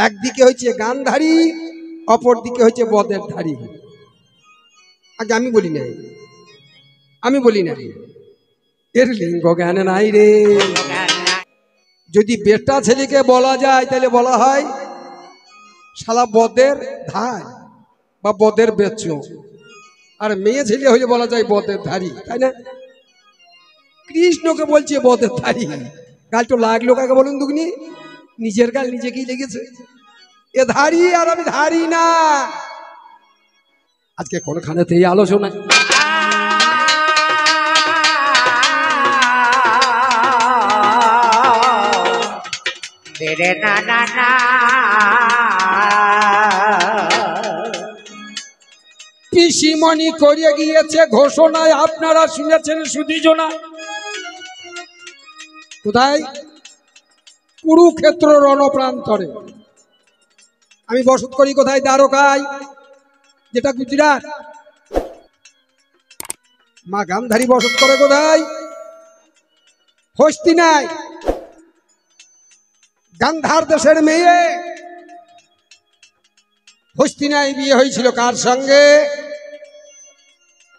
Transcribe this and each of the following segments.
একদিকে হচ্ছে গান্ধারী, অপর দিকে হচ্ছে বদের ধারী। আগে আমি বলি নাই, এর লিঙ্গ জ্ঞান নাই রে। যদি বেটা ছেলেকে বলা যায় তাহলে বলা হয় শালা বদের ধার বা বদের বেচ, আর মেয়ে ছেলে হইলে বলা যায় বদের ধারী, তাই না? কৃষ্ণকে বলছে বদের ধারী, গাল তো লাগলো কাকে বলুন দুগ্নি? নিজের গাল নিজেকেই লেগেছে। এ ধারী আর আমি ধারী না। আজকে কোনখানেতে এই আলোচনা পিসিমণি করে গিয়েছে ঘোষণায়, আপনারা শুনেছেন সুধীজনা। কোথায়? কুরুক্ষেত্র রণপ্রান্তরে। আমি বসত করি কোথায়? দ্বারকায়, যেটা গুজরাট। মা গান্ধারী বসত করে কোথায়? হস্তিনায়। গান্ধার দেশের মেয়ে। হস্তিনায় বিয়ে হয়েছিল কার সঙ্গে?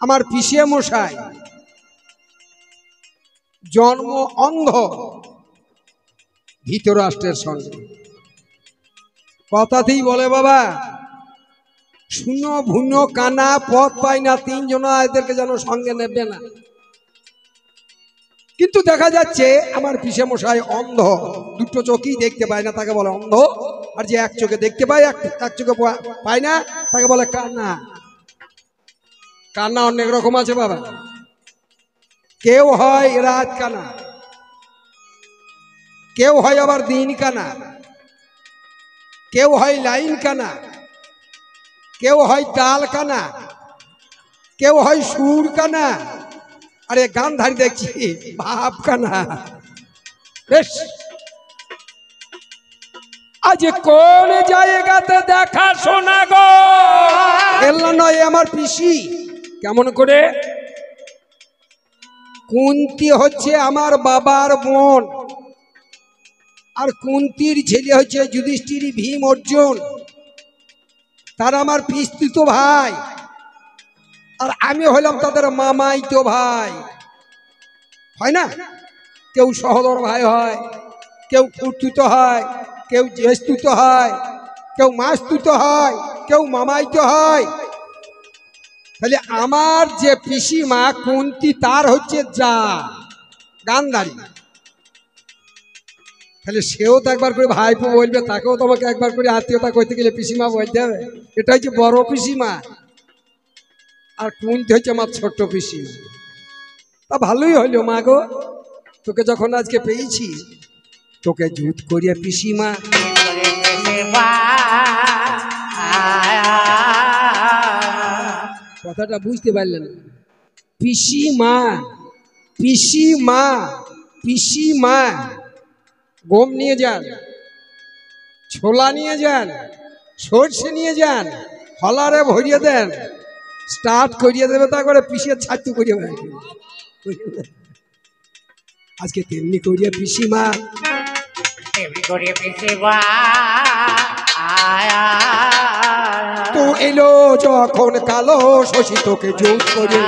আমার পিসিয়ে মশাই, জন্ম অন্ধ, ধৃতরাষ্ট্রের সঙ্গে। কথাতেই বলে বাবা, শুনো ভুনো কানা পথ পায় না, তিনজনা এদেরকে যেন সঙ্গে নেবে না। কিন্তু দেখা যাচ্ছে আমার পিসে মশাই অন্ধ, দুটো চোখই দেখতে পায় না, তাকে বলে অন্ধ। আর যে এক চোখে দেখতে পায়, এক চোখে পায় না, তাকে বলে কানা। কান্না অনেক রকম আছে বাবা। কেউ হয় রাত কানা, কেউ হয় আবার দিন কানা, কেউ হয় লাইন কানা, কেউ হয় তাল কানা, কেউ হয় সুর কানা, আরে গান্ধারী দেখছি ভাব কানা। বেশ, আজ কোন জায়গাতে দেখা শোনা গো? এলা নয় আমার পিসি। কেমন করে? কুন্তী হচ্ছে আমার বাবার বোন, আর কুন্তীর ছেলে হচ্ছে যুধিষ্ঠির, ভীম, অর্জুন। তারা আমার পিস্তুত ভাই, আর আমি হলাম তাদের মামাইতো ভাই। হয় না? কেউ সহোদর ভাই হয়, কেউ খুঁড়তুত হয়, কেউ জ্যেষ্ঠুত হয়, কেউ মাসতুত হয়, কেউ মামাইতো হয়। তাহলে আমার যে পিসিমা কুন্তী, তার হচ্ছে যা গান্ধারী। তাহলে সেও তো একবার করে ভাইপো বলবে, তাকেও তোমাকে একবার করে আত্মীয়তা করতে গেলে পিসিমা বলতে হবে। এটা হচ্ছে বড় পিসিমা, আর কুন্তী হচ্ছে আমার ছোট্ট পিসিমা। তা ভালোই হইল মা গো, তোকে যখন আজকে পেয়েছি, তোকে জুত করিয়া পিসিমা। কথাটা বুঝতে পারলেন? পিসিমা, পিসিমা, পিসিমা। গম নিয়ে যান, ছোলা নিয়ে যান, সর্ষে নিয়ে যান, হলারে ভরিয়ে দেন, স্টার্ট করিয়ে দেবে, তা করে পিসিয়ে ছাড়তে করিয়ে দেবে। আজকে তেমনি করিয়া পিসিমা, তেমনি করিয়া পিসিমা। তো এলো যখন কালো শশী, তোকে জোর করে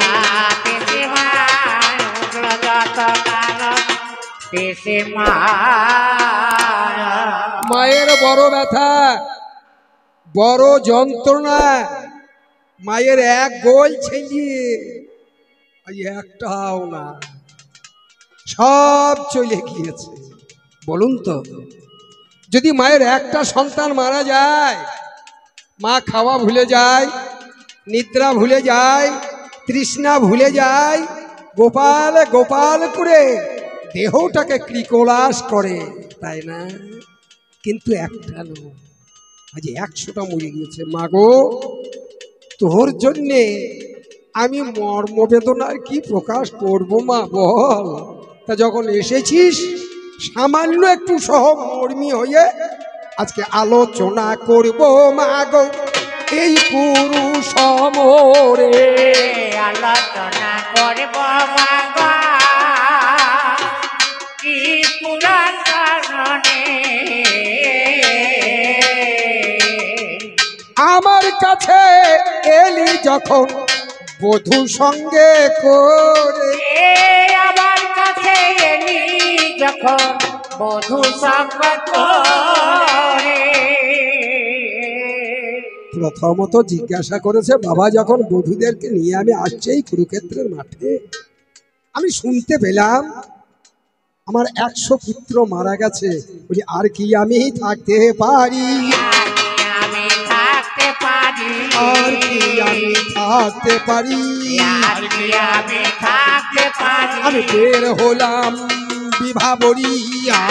মায়ের বড় ব্যথা, বড় যন্ত্রণা। মায়ের এক গোল ছেলে, একটাও না, সব চলে গিয়েছে। বলুন তো, যদি মায়ের একটা সন্তান মারা যায়, মা খাওয়া ভুলে যায়, নিদ্রা ভুলে যায়, তৃষ্ণা ভুলে যায়, গোপাল গোপাল করে দেহটাকে ক্রিকলাস করে, তাই না? কিন্তু একটা নয়, আজ 100টা মরে গিয়েছে। মাগো, তোর জন্যে আমি মর্মবেদনার কি প্রকাশ করব মা, বল? তা যখন এসেছিস, সামান্য একটু সহমর্মী হয়ে আজকে আলোচনা করব মাগো, এই পুরুষ সমরে আলোচনা করব মাগো, কি পুরাণে আমার কাছে এলি যখন বধূ সঙ্গে করে, আমার কাছে এলি যখন বধূ সঙ্গে করে। প্রথমত জিজ্ঞাসা করেছে, বাবা যখন বধূদেরকে নিয়ে আমি আসছি এই কুরুক্ষেত্রের মাঠে, আমি শুনতে পেলাম আমার 100 পুত্র মারা গেছে, বলি আর কি আমি থাকতে পারি, আমি থাকতে পারি, আর কি আমি থাকতে পারি, আর কি আমি থাকতে পারি, আমি বের হলাম বিভাবরী,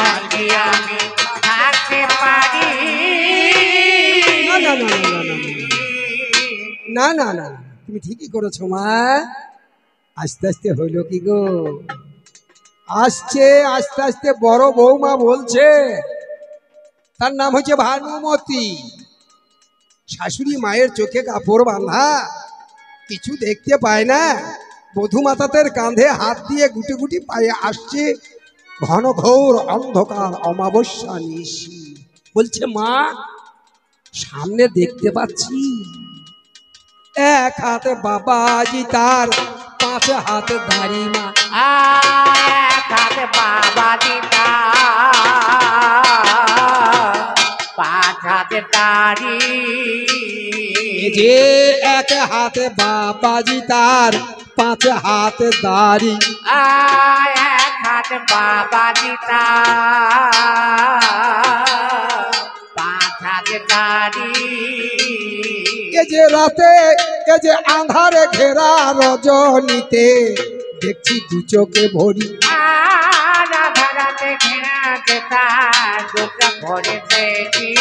আর কি আমি থাকতে পারি। না না না না না না না, তুমি ঠিকই করেছো মা। আস্তে আস্তে হইল কি গো, আসছে আস্তে আস্তে বড় বৌমা বলছে, তার নাম হচ্ছে ভানুমতি। শাশুড়ি মায়ের চোখে কাপড় বাঁধা, কিছু দেখতে পায় না, বধূ মাতাতের কাঁধে হাত দিয়ে গুটি গুটি পায়ে আসছে ঘন ঘোর অন্ধকার অমাবস্যা নিশি। বলছে মা সামনে দেখতে পাচ্ছি এক হাতে বাবাজি, তার 5 হাতে দাড়ি মা, এক হাতে বাবা দিদা, 5 হাতে দাড়ি। এই যে এক হাতে বাবাজি, তার 5 হাতে দাড়ি, এক হাতে বাবা দিদা, 5 হাতে দাড়ি। এ যে রাতে, এ যে আঁধারে ঘেরা রজনীতে, দেখছি 2 চোখে ভরি, রাধারাতে ঘেরা যেতা দুটা ভরে দেখি।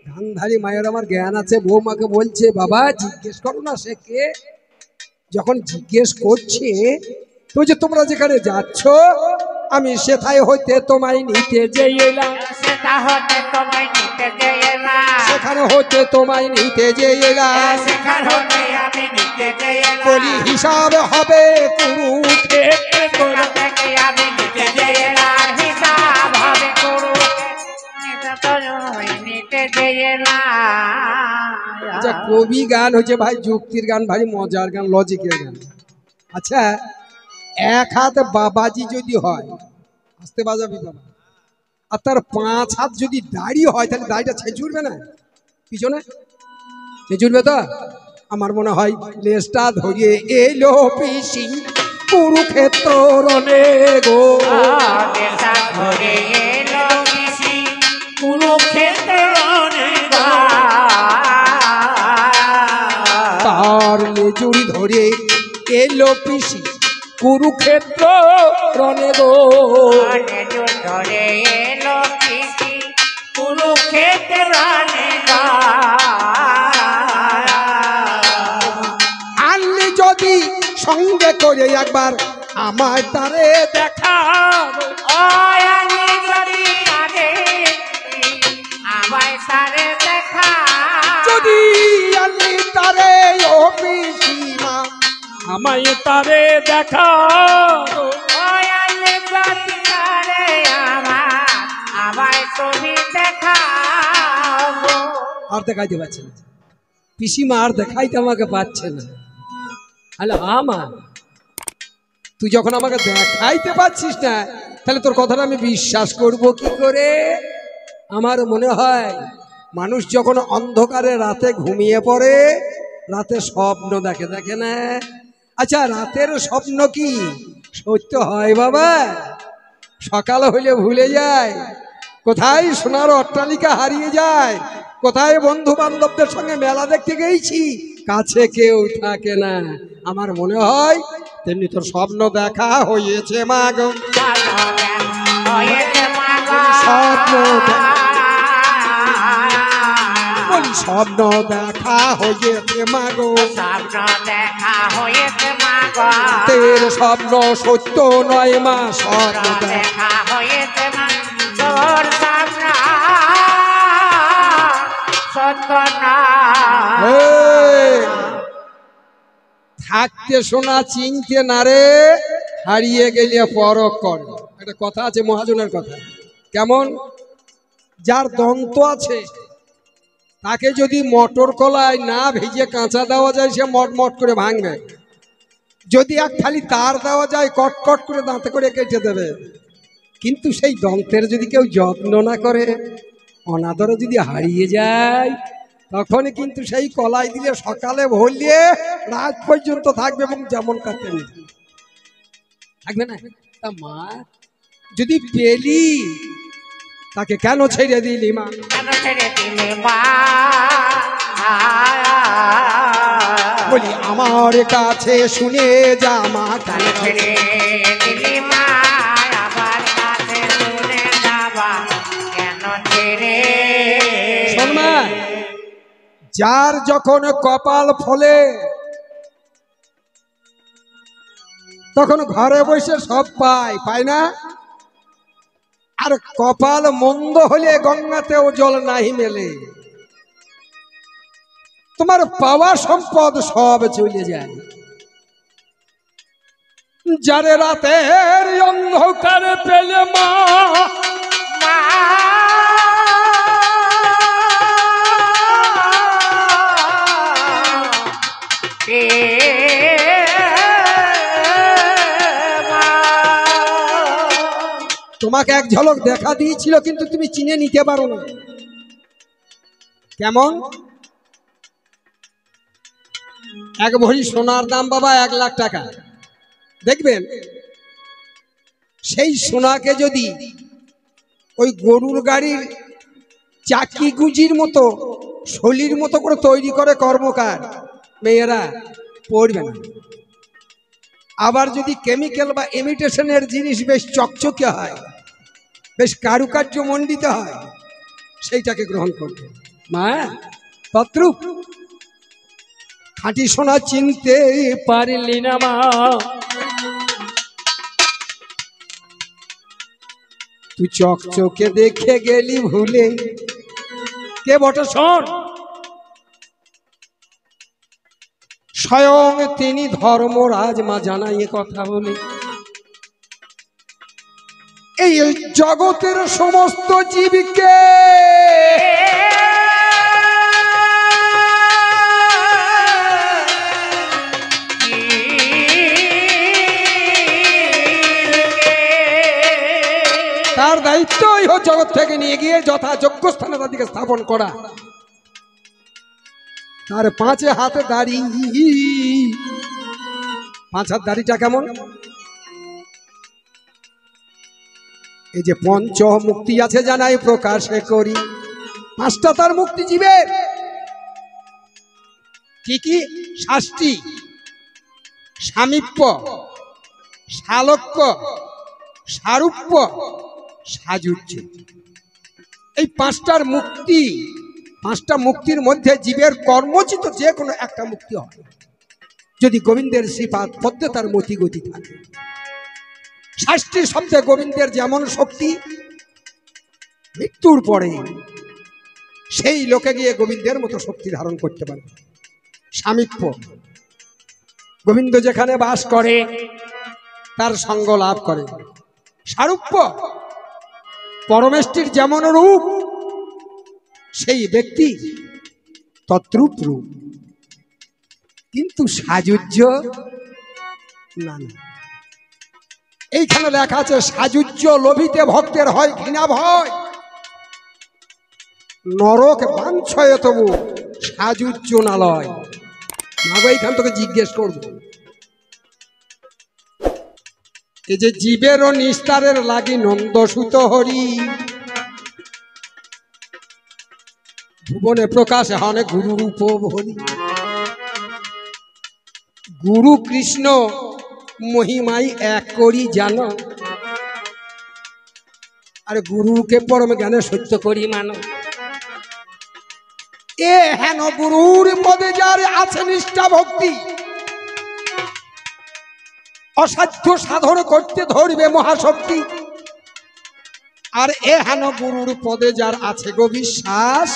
গান্ধারী মায়ের আমার জ্ঞান আছে, বৌমাকে বলছে বাবা জিজ্ঞেস করো না সে কে। যখন জিজ্ঞেস করছে, তো যে তোমরা যেখানে যাচ্ছ আমি সেথায় হইতে তোমায় নিতে যে এলাম, সেটা হতে তোমায় নিতে যে এলাম, সেখানে হতে তোমায় নিতে যে এলাম, সেখান হতে আমি নিতে যে এলাম। বলি হিসাব হবে কুরুক্ষেত্রে, সেখান থেকে আমি নিতে যে এলাম, হিসাব হবে নিতে যে এলাম। আচ্ছা কবি গান হচ্ছে ভাই যুক্তির গান, ভারী মজার গান, লজিকের গান। আচ্ছা এক হাত বাবাজি যদি হয়, আস্তে বাজাবি বাবা, আর তার 5 হাত যদি দাড়ি হয়, তাহলে দাড়িটা ছেঁচুড়বে না পিছনে, ছেঁচুড়বে তো? আমার মনে হয় লেজটা ধরিয়ে এলো পিসি কুরুক্ষেত্র রণে গো, দেশা ধরে এলো পিসি কুরুক্ষেত্র রণে গো। তার লেজুড়ি ধরে এলো পিসি কুরুক্ষেত্র রণে গো, ধরে এলো পিসি কুরুক্ষেত্র রণে গো। আনলি যদি সঙ্গে করে একবার আমায় তারে দেখা, আমি যদি আগে আমায় সারে দেখা, যদি আনলি তারে ও পিসিমা আমায় তারে দেখা, আমি যদি আরে আমায় তুমি দেখা। আর দেখাইতে পারছে না পিসিমা, আর দেখাইতে আমাকে পাচ্ছে না। হ্যালো আমা, তুই যখন আমাকে দেখাইতে পাচ্ছিস না, তাহলে তোর কথাটা আমি বিশ্বাস করব কি করে? আমার মনে হয় মানুষ যখন অন্ধকারে রাতে ঘুমিয়ে পড়ে, রাতে স্বপ্ন দেখে, দেখে না? আচ্ছা রাতের স্বপ্ন কি সত্য হয় বাবা? সকাল হইলে ভুলে যায়, কোথায় সোনার অট্টালিকা হারিয়ে যায়, কোথায় বন্ধু বান্ধবদের সঙ্গে মেলা দেখতে গেছি, কাছে কেউ থাকে না। আমার মনে হয় তেমনি তোর স্বপ্ন দেখা হয়েছে মা গো, স্বপ্ন বলি স্বপ্ন দেখা হয়েছে মা গো, স্বপ্ন দেখা হয়েছে মা গো, তের স্বপ্ন সত্য নয় মা, স্বপ্ন দেখা দেখা হয়েছে মা তোর স্বপ্ন সত্য না। থাকতে শোনা চিনতে না রে, হারিয়ে গেলে পরক কর। একটা কথা আছে মহাজনের কথা, কেমন? যার দন্ত আছে তাকে যদি মটর কলায় না ভেজে কাঁচা দেওয়া যায় সে মট করে ভাঙবে, যদি এক খালি তার দেওয়া যায় কট করে দাঁতে করে কেটে দেবে। কিন্তু সেই যন্ত্রের যদি কেউ যত্ন না করে, অনাদরে যদি হারিয়ে যায়, তখন কিন্তু সেই কলাই দিলে সকালে ভরলে রাত পর্যন্ত থাকবে এবং যেমন কাটে থাকবে না। তা মা যদি পেলি তাকে কেন ছেড়ে দিলি মা? কেন ছেড়ে দিলে মা? বলি আমার কাছে শুনে যা মা, কেন ছেড়ে দিলি মা? আমার কাছে শুনে যাবা কেন ছেড়ে? শোন মা, যার যখন কপাল ফলে তখন ঘরে বসে সব পায় না। আর কপাল মন্দ হলে গঙ্গাতেও জল নাহি মেলে, তোমার পাওয়া সম্পদ সব চলে যায়। যারে রাতের অন্ধকারে পেলে মা, মা তোমাকে এক ঝলক দেখা দিয়েছিল কিন্তু তুমি চিনে নিতে পারো না। কেমন? এক ভরি সোনার দাম বাবা 1 লাখ টাকা। দেখবেন সেই সোনাকে যদি ওই গরুর গাড়ির চাকি গুজির মতো শলির মতো করে তৈরি করে কর্মকার, মেয়েরা পড়বে না। আবার যদি কেমিক্যাল বা ইমিটেশনের জিনিস বেশ চকচকে হয়, বেশ কারুকার্য মণ্ডিত হয়, সেইটাকে গ্রহণ করবে মা। তদ্রূপ খাঁটি সোনা চিনতে পারলি না মা, তুই চকচকে দেখে গেলি ভুলে। কে বটে শোন, স্বয়ং তিনি ধর্মরাজ মা জানাই এ কথা বলে। এই জগতের সমস্ত জীবকে তার দায়িত্বই জগৎ থেকে নিয়ে গিয়ে যথাযোগ্য স্থানে তাদেরকে স্থাপন করা। তার 5 হাতে দাড়ি, 5 হাত দাড়িটা কেমন? এই যে পঞ্চ মুক্তি আছে জানাই প্রকাশে করি, 5টা তার মুক্তি জীবের। কি কি? শাস্তি, সামীপ্য, শালক্য, সারূপ্য, সাযুজ্য। এই 5টার মুক্তি, 5টা মুক্তির মধ্যে জীবের কর্মচিত যে কোনো একটা মুক্তি হয় যদি গোবিন্দের শ্রীপাদ পদ্মে তার মতি গতি থাকে। শাস্ত্রী শব্দে গোবিন্দের যেমন শক্তি, মৃত্যুর পরে সেই লোকে গিয়ে গোবিন্দের মতো শক্তি ধারণ করতে পারে। সামীপ্য, গোবিন্দ যেখানে বাস করে তার সঙ্গ লাভ করে। সারূপ্য, পরমেষ্টির যেমন রূপ সেই ব্যক্তি তদ্রূপ রূপ। কিন্তু সাযুজ্য না, এইখানে লেখা আছে সাযুজ্য লোভিতে ভক্তের হয় ঘৃণা ভয়, নরক বাঞ্ছয় তবু সাযুজ্য না লয়। মাগো এইখান থেকে জিজ্ঞেস করব, এই যে জীবের ও নিস্তারের লাগি নন্দসুত হরি, ভুবনে প্রকাশ হনে গুরু রূপ হরি। গুরু কৃষ্ণ মহিমাই এক করি জানো, আর গুরুকে পরম জ্ঞানে সত্য করি মানো। এ হেন গুরুর পদে যার আছে নিষ্ঠা ভক্তি, অসাধ্য সাধন করতে ধরবে মহাশক্তি। আর এ হেন গুরুর পদে যার আছে গো বিশ্বাস,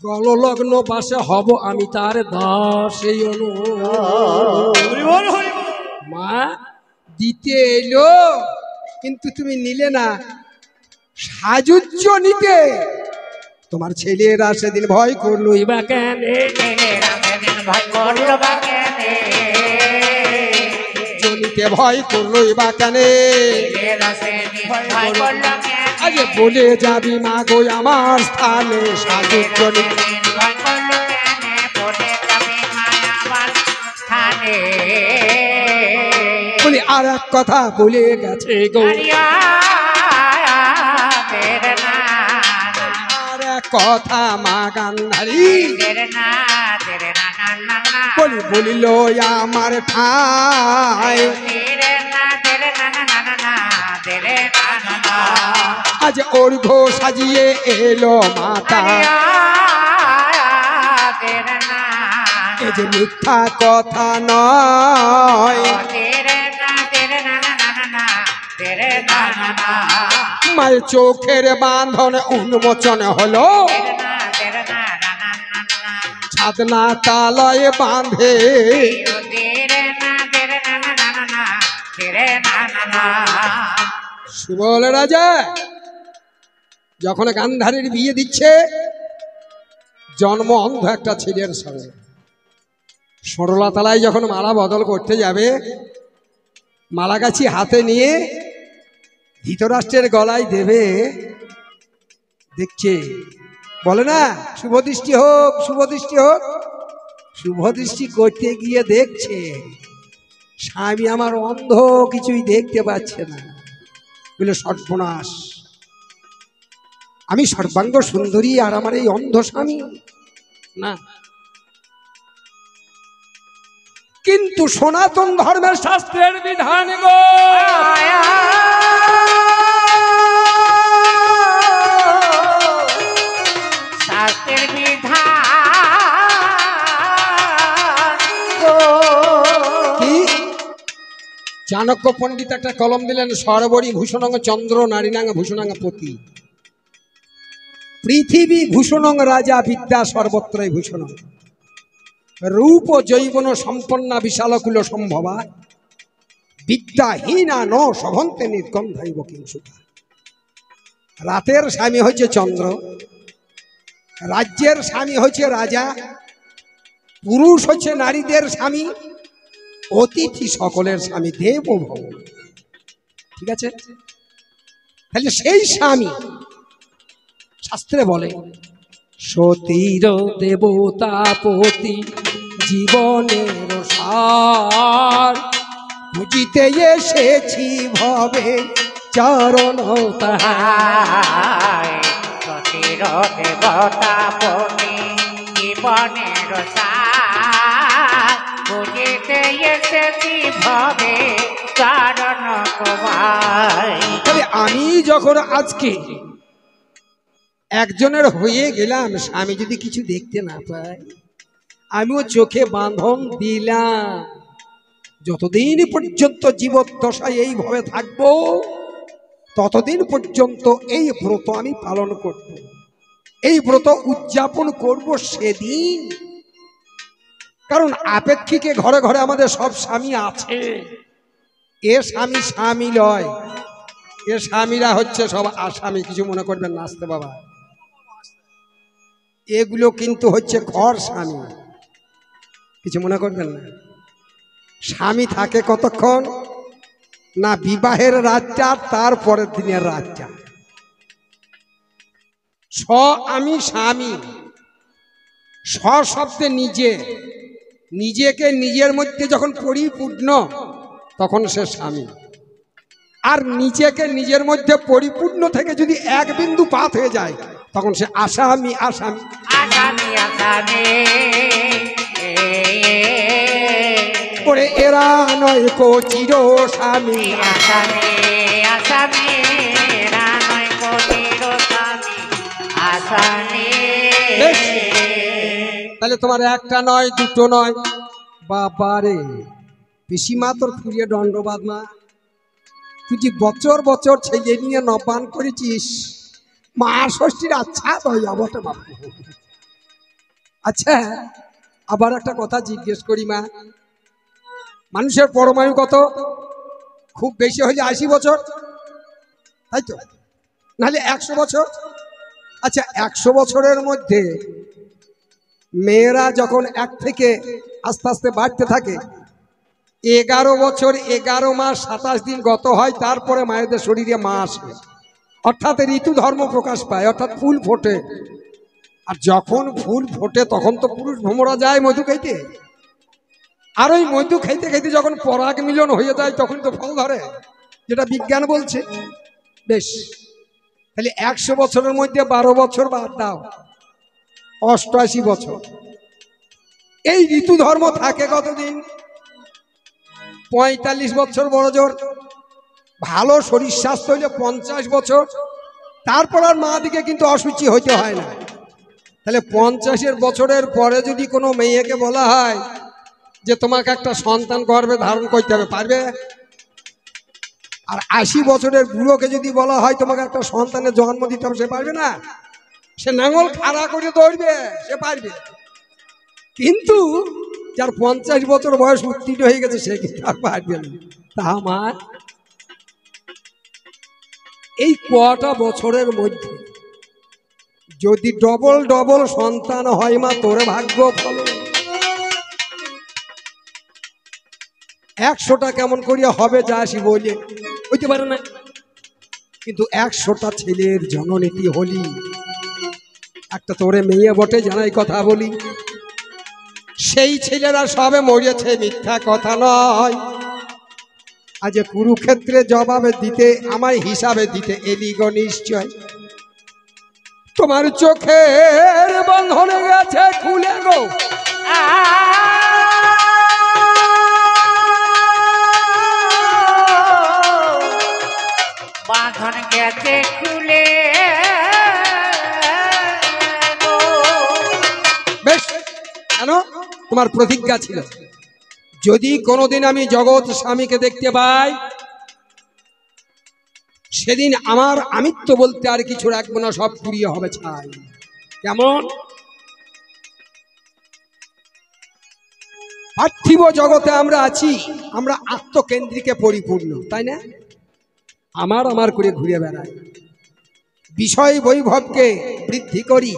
গললগ্ন বাসে হব আমি তার দাস। এই মা দিতে এলো কিন্তু তুমি নিলে না। সাযুজ্য নিতে তোমার ছেলেরা সেদিন ভয় করলো এবার কেন, ছেলেরা সেদিন ভয় করল বা কেনে, জনিতে ভয় করলো এবার কেন, ছেলেরা সেদিন ভয় করল কেনে, আজ বলে যাবি মা গো আমার স্থানে সাজু জনি, সেদিন ভয় করল কেনে, বলে যাবি মায় আমার স্থানে। বলি আর এক কথা বলে গেছে গো, হরিয়া তেরে না আর এক কথা মা গান্ধারী, তেরে না না না না, বলিল আমার ঠাই, তেরে না না না না, তেরে না না না, আজ অর্ঘ সাজিয়ে এলো মাতা, তেরে না এ যে মিথ্যা কথা নয়, তেরে না না, তেরে না না, মায়ের চোখের বাঁধন উন্মোচন হলো, তেরে না না না, ছাদনা তালয় বাঁধে, তেরে না না, তেরে না না। সুবল রাজা যখন গান্ধারীর বিয়ে দিচ্ছে, জন্ম অন্ধ একটা ছেলের সঙ্গে, সরলা তালায় যখন মালা বদল করতে যাবে, মালাগাছি হাতে নিয়ে ধৃতরাষ্ট্রের গলায় দেবে, দেখছে বলে না শুভদৃষ্টি হোক, শুভদৃষ্টি হোক, শুভদৃষ্টি করতে গিয়ে দেখছে স্বামী আমার অন্ধ, কিছুই দেখতে পাচ্ছে না, বলে সর্বনাশ, আমি সর্বাঙ্গ সুন্দরী আর আমার এই অন্ধ স্বামী না। কিন্তু সনাতন ধর্মের শাস্ত্রের বিধান গো, শাস্ত্রের বিধান কি চাণক্য পণ্ডিত একটা কলম দিলেন, সরবরী ভূষণাঙ্গ চন্দ্র নারীনাঙ্গ ভূষণাঙ্গ পতি, পৃথিবী ভূষণং রাজা বিদ্যা সর্বত্রই ভূষণং, রূপ জৈবন সম্পন্না বিশালকুল সম্ভবা, বিদ্যাহীনা ন সভন্তে নির্গন্ধৈব কিংসুকা। রাতের স্বামী হচ্ছে চন্দ্র, রাজ্যের স্বামী হচ্ছে রাজা, পুরুষ হচ্ছে নারীদের স্বামী, অতিথি সকলের স্বামী দেব ভব, ঠিক আছে? তাহলে সেই স্বামী শাস্ত্রে বলে সতীর দেবতাপতি জীবনের সার, বুঝিতে এসেছি ভবে চরণ তাহার, সতীর দেবতাপতি জীবনের সার, বুঝিতে এসেছি ভবে চরণ তোমায়। তাহলে আমি যখন আজকে একজনের হয়ে গেলাম, স্বামী যদি কিছু দেখতে না পাই, আমিও চোখে বাঁধন দিলাম, যতদিন পর্যন্ত জীবদ্দশায় এইভাবে থাকবো ততদিন পর্যন্ত এই ব্রত আমি পালন করব, এই ব্রত উদযাপন করব সেদিন। কারণ আপেক্ষিকে ঘরে ঘরে আমাদের সব স্বামী আছে, এ স্বামী স্বামী লয়, এ স্বামীরা হচ্ছে সব আসামি, কিছু মনে করবেন না, আসতে বাবা, এগুলো কিন্তু হচ্ছে ঘর স্বামী, কিছু মনে করবেন না। স্বামী থাকে কতক্ষণ না, বিবাহের রাতটা, তারপরের দিনের রাতটা। আমি স্বামী, শব্দে নিজে, নিজেকে নিজের মধ্যে যখন পরিপূর্ণ তখন সে স্বামী, আর নিজেকে নিজের মধ্যে পরিপূর্ণ থেকে যদি এক বিন্দু পাত হয়ে যায় তখন সে আসামি, আসামি আসামি আসামি করে, এরা নয় কো চির স্বামী, আসামি আসামি রানয় কোটির স্বামী আসামি। তাহলে তোমার একটা নয়, দুটো নয়, বাবারে পিসিমা তোর ফুরিয়ে দণ্ডবাদ মা, তুই যে বছর বছর ছেলে নিয়ে নপান করেছিস, মা ষষ্ঠীর আচ্ছা দয়া বটে বাবু। আচ্ছা আবার একটা কথা জিজ্ঞেস করি মা, মানুষের পরমায়ু কত? খুব বেশি হলে 80 বছর, তাই তো? নাহলে 100 বছর, আচ্ছা, 100 বছরের মধ্যে মেয়েরা যখন এক থেকে আস্তে আস্তে বাড়তে থাকে, 11 বছর 11 মাস 27 দিন গত হয়, তারপরে মায়েদের শরীরে মা আসে, অর্থাৎ ঋতু ধর্ম প্রকাশ পায়, অর্থাৎ ফুল ফোটে। আর যখন ফুল ফোটে তখন তো পুরুষ ভ্রমরা যায় মধু খাইতে, আর ওই মধু খাইতে খাইতে যখন পরাগ মিলন হয়ে যায় তখন তো ফল ধরে, যেটা বিজ্ঞান বলছে। বেশ, তাহলে 100 বছরের মধ্যে 12 বছর বাদ দাও, 88 বছর। এই ঋতু ধর্ম থাকে কতদিন? 45 বছর বড় জোর। ভালো শরীর স্বাস্থ্য হইলে 50 বছর, তারপর আর মা দিকে কিন্তু অসুচি হইতে হয় না। তাহলে 50 বছরের পরে যদি কোনো মেয়েকে বলা হয় যে তোমাকে একটা সন্তান গর্ভে ধারণ করতে হবে, পারবে? আর 80 বছরের বুড়োকে যদি বলা হয় তোমাকে একটা সন্তানের জন্ম দিতে হবে, সে পারবে না? সে নাঙল খাড়া করে দৌড়বে, সে পারবে। কিন্তু যার 50 বছর বয়স উত্তীর্ণ হয়ে গেছে সে কিন্তু আর পারবে না। তা আমার এই কটা বছরের মধ্যে যদি ডবল ডবল সন্তান হয়, মা তোরে ভাগ্য ফলে। 100টা কেমন করিয়া হবে যা আসি বলে হইতে পারে না, কিন্তু 100টা ছেলের জননীতি হলি। একটা তোরে মেয়ে বটে জানাই কথা বলি, সেই ছেলেরা সবে মরিয়েছে, মিথ্যা কথা নয়। আজ কুরুক্ষেত্রে জবাবে দিতে আমার হিসাবে দিতে এলিগো নিশ্চয়। তোমার চোখের বন্ধনে গেছে খুলে গো, বাঁধন গেছে খুলে। বেশ, কেন? তোমার প্রতিজ্ঞা ছিল যদি কোনোদিন আমি জগৎ স্বামীকে দেখতে পাই সেদিন আমার আমিত্ব বলতে আর কিছু রাখবো না, সব পুড়িয়ে হবে ছাই। কেমন? পার্থিব জগতে আমরা আছি, আমরা আত্মকেন্দ্রিকে পরিপূর্ণ, তাই না? আমার আমার করে ঘুরে বেড়াই, বিষয় বৈভবকে বৃদ্ধি করি,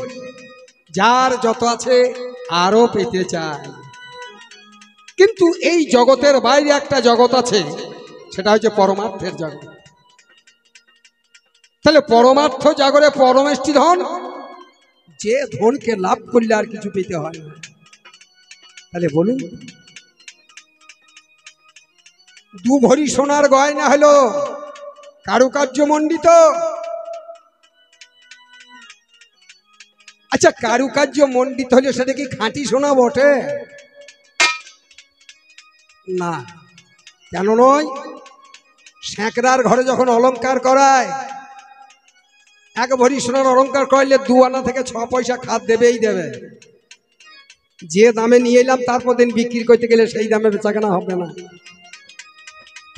যার যত আছে আরো পেতে চাই। কিন্তু এই জগতের বাইরে একটা জগৎ আছে, সেটা হচ্ছে পরমার্থের জগৎ। তাহলে পরমার্থ জাগরে পরমেষ্টি ধন, যে ধনকে লাভ করলে আর কিছু পেতে হয় না। তাহলে বলুন, 2 ভরি সোনার গয়না হলো কারুকার্য মণ্ডিত। আচ্ছা, কারুকার্য মণ্ডিত হলে সেটা কি খাঁটি সোনা বটে? না। কেন নয়? স্যাঁকড়ার ঘরে যখন অলংকার করায়, 1 ভরি সোনার অলংকার করলে 2 আনা থেকে 6 পয়সা খাদ দেবেই দেবে। যে দামে নিয়ে এলাম তারপর দিন বিক্রি করতে গেলে সেই দামে বেচাকেনা হবে না।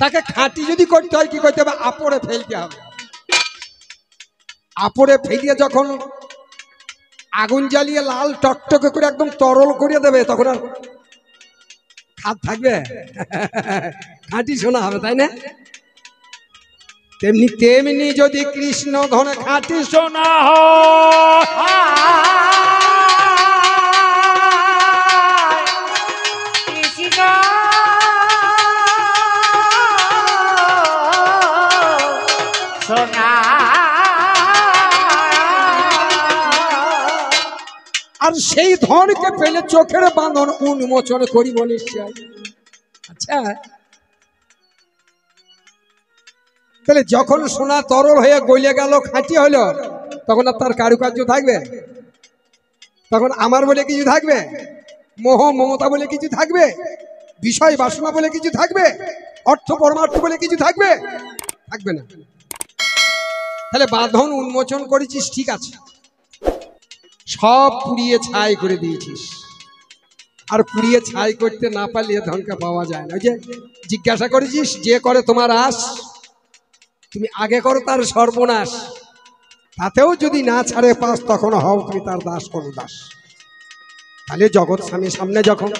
তাকে খাঁটি যদি করতে হয় কি করতে হবে? আপড়ে ফেলতে হবে। আপড়ে ফেলিয়ে যখন আগুন জ্বালিয়ে লাল টকটকে করে একদম তরল করে দেবে, তখন আর খাদ থাকবে? খাঁটি সোনা হবে, তাই না? তেমনি তেমনি যদি কৃষ্ণ ধনে খাঁটি সোনা কৃষ্ণ সোনা, আর সেই ধনকে পেলে চোখের বাঁধন উন্মোচন করিব নিশ্চয়। আচ্ছা, তাহলে যখন সোনা তরল হয়ে গলে গেল, খাঁটি হলো, তখন আর তার কারুকার্য থাকবে? তখন আমার বলে কিছু থাকবে? মোহ মমতা বলে কিছু থাকবে? বিষয় বাসনা বলে কিছু থাকবে? অর্থ পরমার্থ বলে কিছু থাকবে? থাকবে না। তাহলে বাঁধন উন্মোচন করেছিস, ঠিক আছে, সব পুড়িয়ে ছাই করে দিয়েছিস। আর পুড়িয়ে ছাই করতে না পারলে ধনকে পাওয়া যায় না। ওই যে জিজ্ঞাসা করেছিস, যে করে তোমার আশ তুমি আগে করো তার সর্বনাশ, তাতেও যদি না ছাড়ে পাস তখন হও তুমি তার দাস করো দাস। তাহলে জগৎ স্বামীর সামনে যখন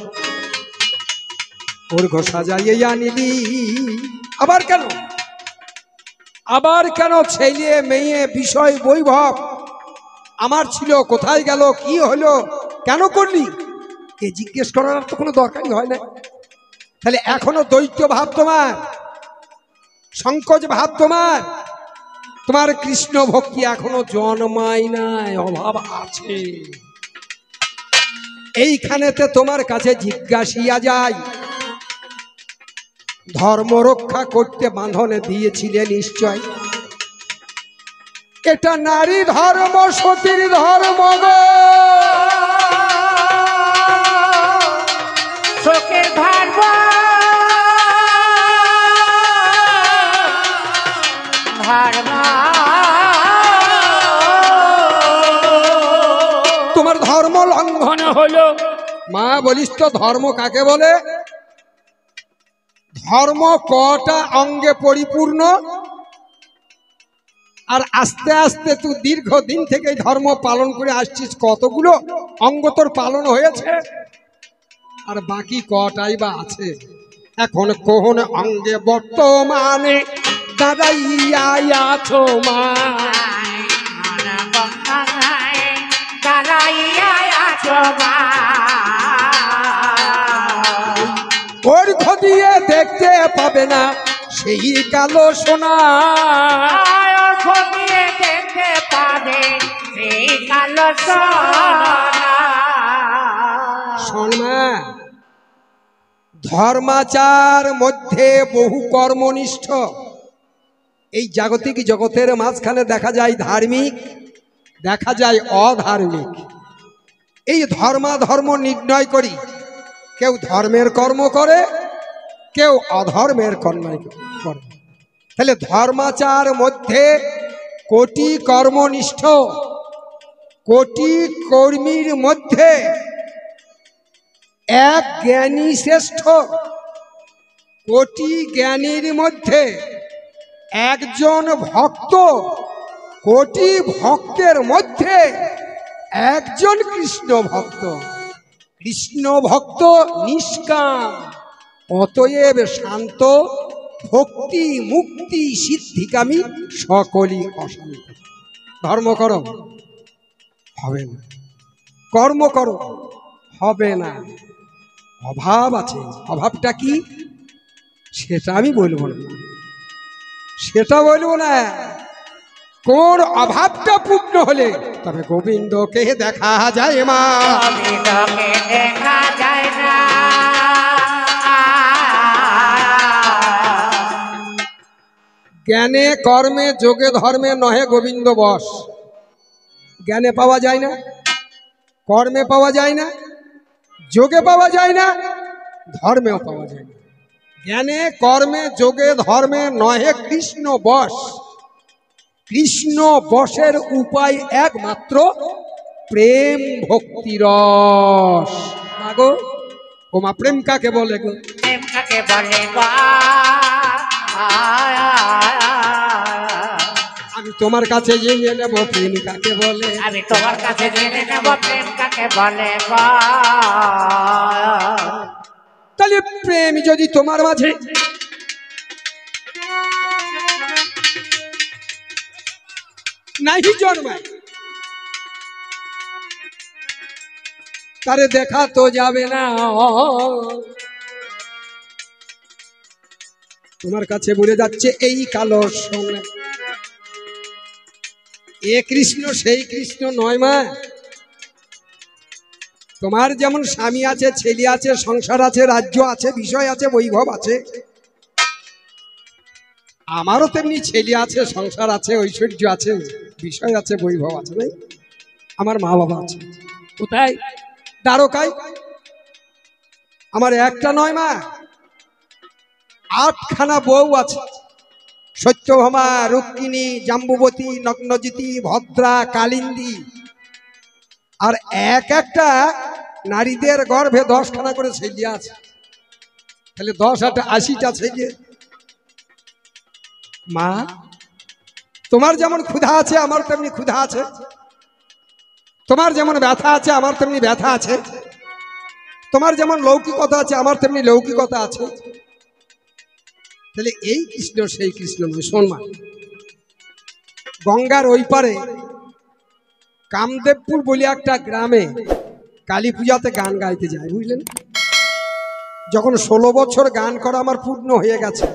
ওর ঘোষা যাইয়া নিলি, আবার কেন? আবার কেন ছেলে মেয়ে বিষয় বৈভব আমার ছিল, কোথায় গেল, কি হলো, কেন করলি, এ জিজ্ঞেস করার তো কোনো দরকারই হয় না। তাহলে এখনো দৈত্য ভাব তোমার, সংকোচ ভাব তোমার, তোমার কৃষ্ণ ভক্তি এখনো জন্মায় নাই, অভাব আছে। এইখানেতে তোমার কাছে জিজ্ঞাসিয়া যায়, ধর্ম রক্ষা করতে বাঁধনে দিয়েছিলে নিশ্চয়, এটা নারী ধর্ম সতীর ধর্ম গো, শোকের ধর্ম ধর্ম তোমার ধর্ম লঙ্ঘন হলো। মা বলিস তো ধর্ম কাকে বলে? ধর্ম কটা অঙ্গে পরিপূর্ণ, আর আস্তে আস্তে তুই দীর্ঘদিন থেকে ধর্ম পালন করে আসছিস, কতগুলো অঙ্গ তোর পালন হয়েছে, আর বাকি কটাই বা আছে? এখন কোন অঙ্গে বর্তমানে দাঁড়াইয়া আছো মা? ওর খদিয়ে দেখতে পাবে না সেই কালো সোনা, দেখতে পাবে সেই কালো সোনা। শোন মা, ধর্মাচার মধ্যে বহু কর্মনিষ্ঠ। এই জাগতিক জগতের মাঝখানে দেখা যায় ধার্মিক, দেখা যায় অধার্মিক। এই ধর্মাধর্ম নির্ণয় করি, কেউ ধর্মের কর্ম করে, কেউ অধর্মের কর্ম করে। তাহলে ধর্মাচার মধ্যে কোটি কর্মনিষ্ঠ, কোটি কর্মীর মধ্যে এক জ্ঞানী শ্রেষ্ঠ, কোটি জ্ঞানীর মধ্যে একজন ভক্ত, কোটি ভক্তের মধ্যে একজন কৃষ্ণ ভক্ত। কৃষ্ণ ভক্ত নিষ্কাম, অতএব শান্ত, ভক্তি মুক্তি সিদ্ধিকামী সকলই অশান্ত। ধর্ম করো হবে না, কর্ম করো হবে না, অভাব আছে। অভাবটা কি সেটা আমি বলবো না, সেটা বলবো না। কোন অভাবটা পূর্ণ হলে তবে গোবিন্দকে দেখা যায় মা? গোবিন্দকে দেখা যায় না। জ্ঞানে কর্মে যোগে ধর্মে নহে গোবিন্দ বস। জ্ঞানে পাওয়া যায় না, কর্মে পাওয়া যায় না, যোগে পাওয়া যায় না, ধর্মেও পাওয়া যায় না। জ্ঞানে কর্মে যোগে ধর্মে নহে কৃষ্ণ বস। কৃষ্ণ বসের উপায় একমাত্র প্রেম ভক্তি রস। মাগো ও মা, প্রেম কাকে বলে গো? প্রেম কাকে বলে গো? আমি তোমার কাছে জেনে নেব প্রেম কাকে বলে। আমি তোমার কাছে জেনে নেব প্রেম কাকে বলে গো। তাহলে প্রেম যদি তোমার মাঝে নাহি জন্মায়, তারে দেখা তো যাবে না। তোমার কাছে বলে যাচ্ছে এই কালো সোনা, এ কৃষ্ণ সেই কৃষ্ণ নয় মা। তোমার যেমন স্বামী আছে, ছেলে আছে, সংসার আছে, রাজ্য আছে, বিষয় আছে, বৈভব আছে, আমারও তেমনি ছেলে আছে, সংসার আছে, ঐশ্বর্য আছে, বিষয় আছে, বৈভব আছে। নাই আমার মা বাবা আছে কোথায়? দ্বারকায়। আমার একটা নয় মা, 8খানা বউ আছে। সত্যভামা, রুক্মিণী, জাম্বুবতী, নগ্নজিতি, ভদ্রা, কালিন্দী। আর এক একটা নারীদের গর্ভে 10খানা করে ছেলে আছে। তাহলে 10 আর 80টা ছেলে। মা, তোমার যেমন ক্ষুধা আছে আমার তেমনি ক্ষুধা আছে, তোমার যেমন ব্যথা আছে আমার তেমনি ব্যথা আছে, তোমার যেমন লৌকিকতা আছে আমার তেমনি লৌকিকতা আছে। তাহলে এই কৃষ্ণ সেই কৃষ্ণ নয়। শোন মা, গঙ্গার ওই পারে কামদেবপুর বলে একটা গ্রামে কালী পূজাতে গান গাইতে যায়, বুঝলেন। যখন 16 বছর গান করা আমার পূর্ণ হয়ে গেছে,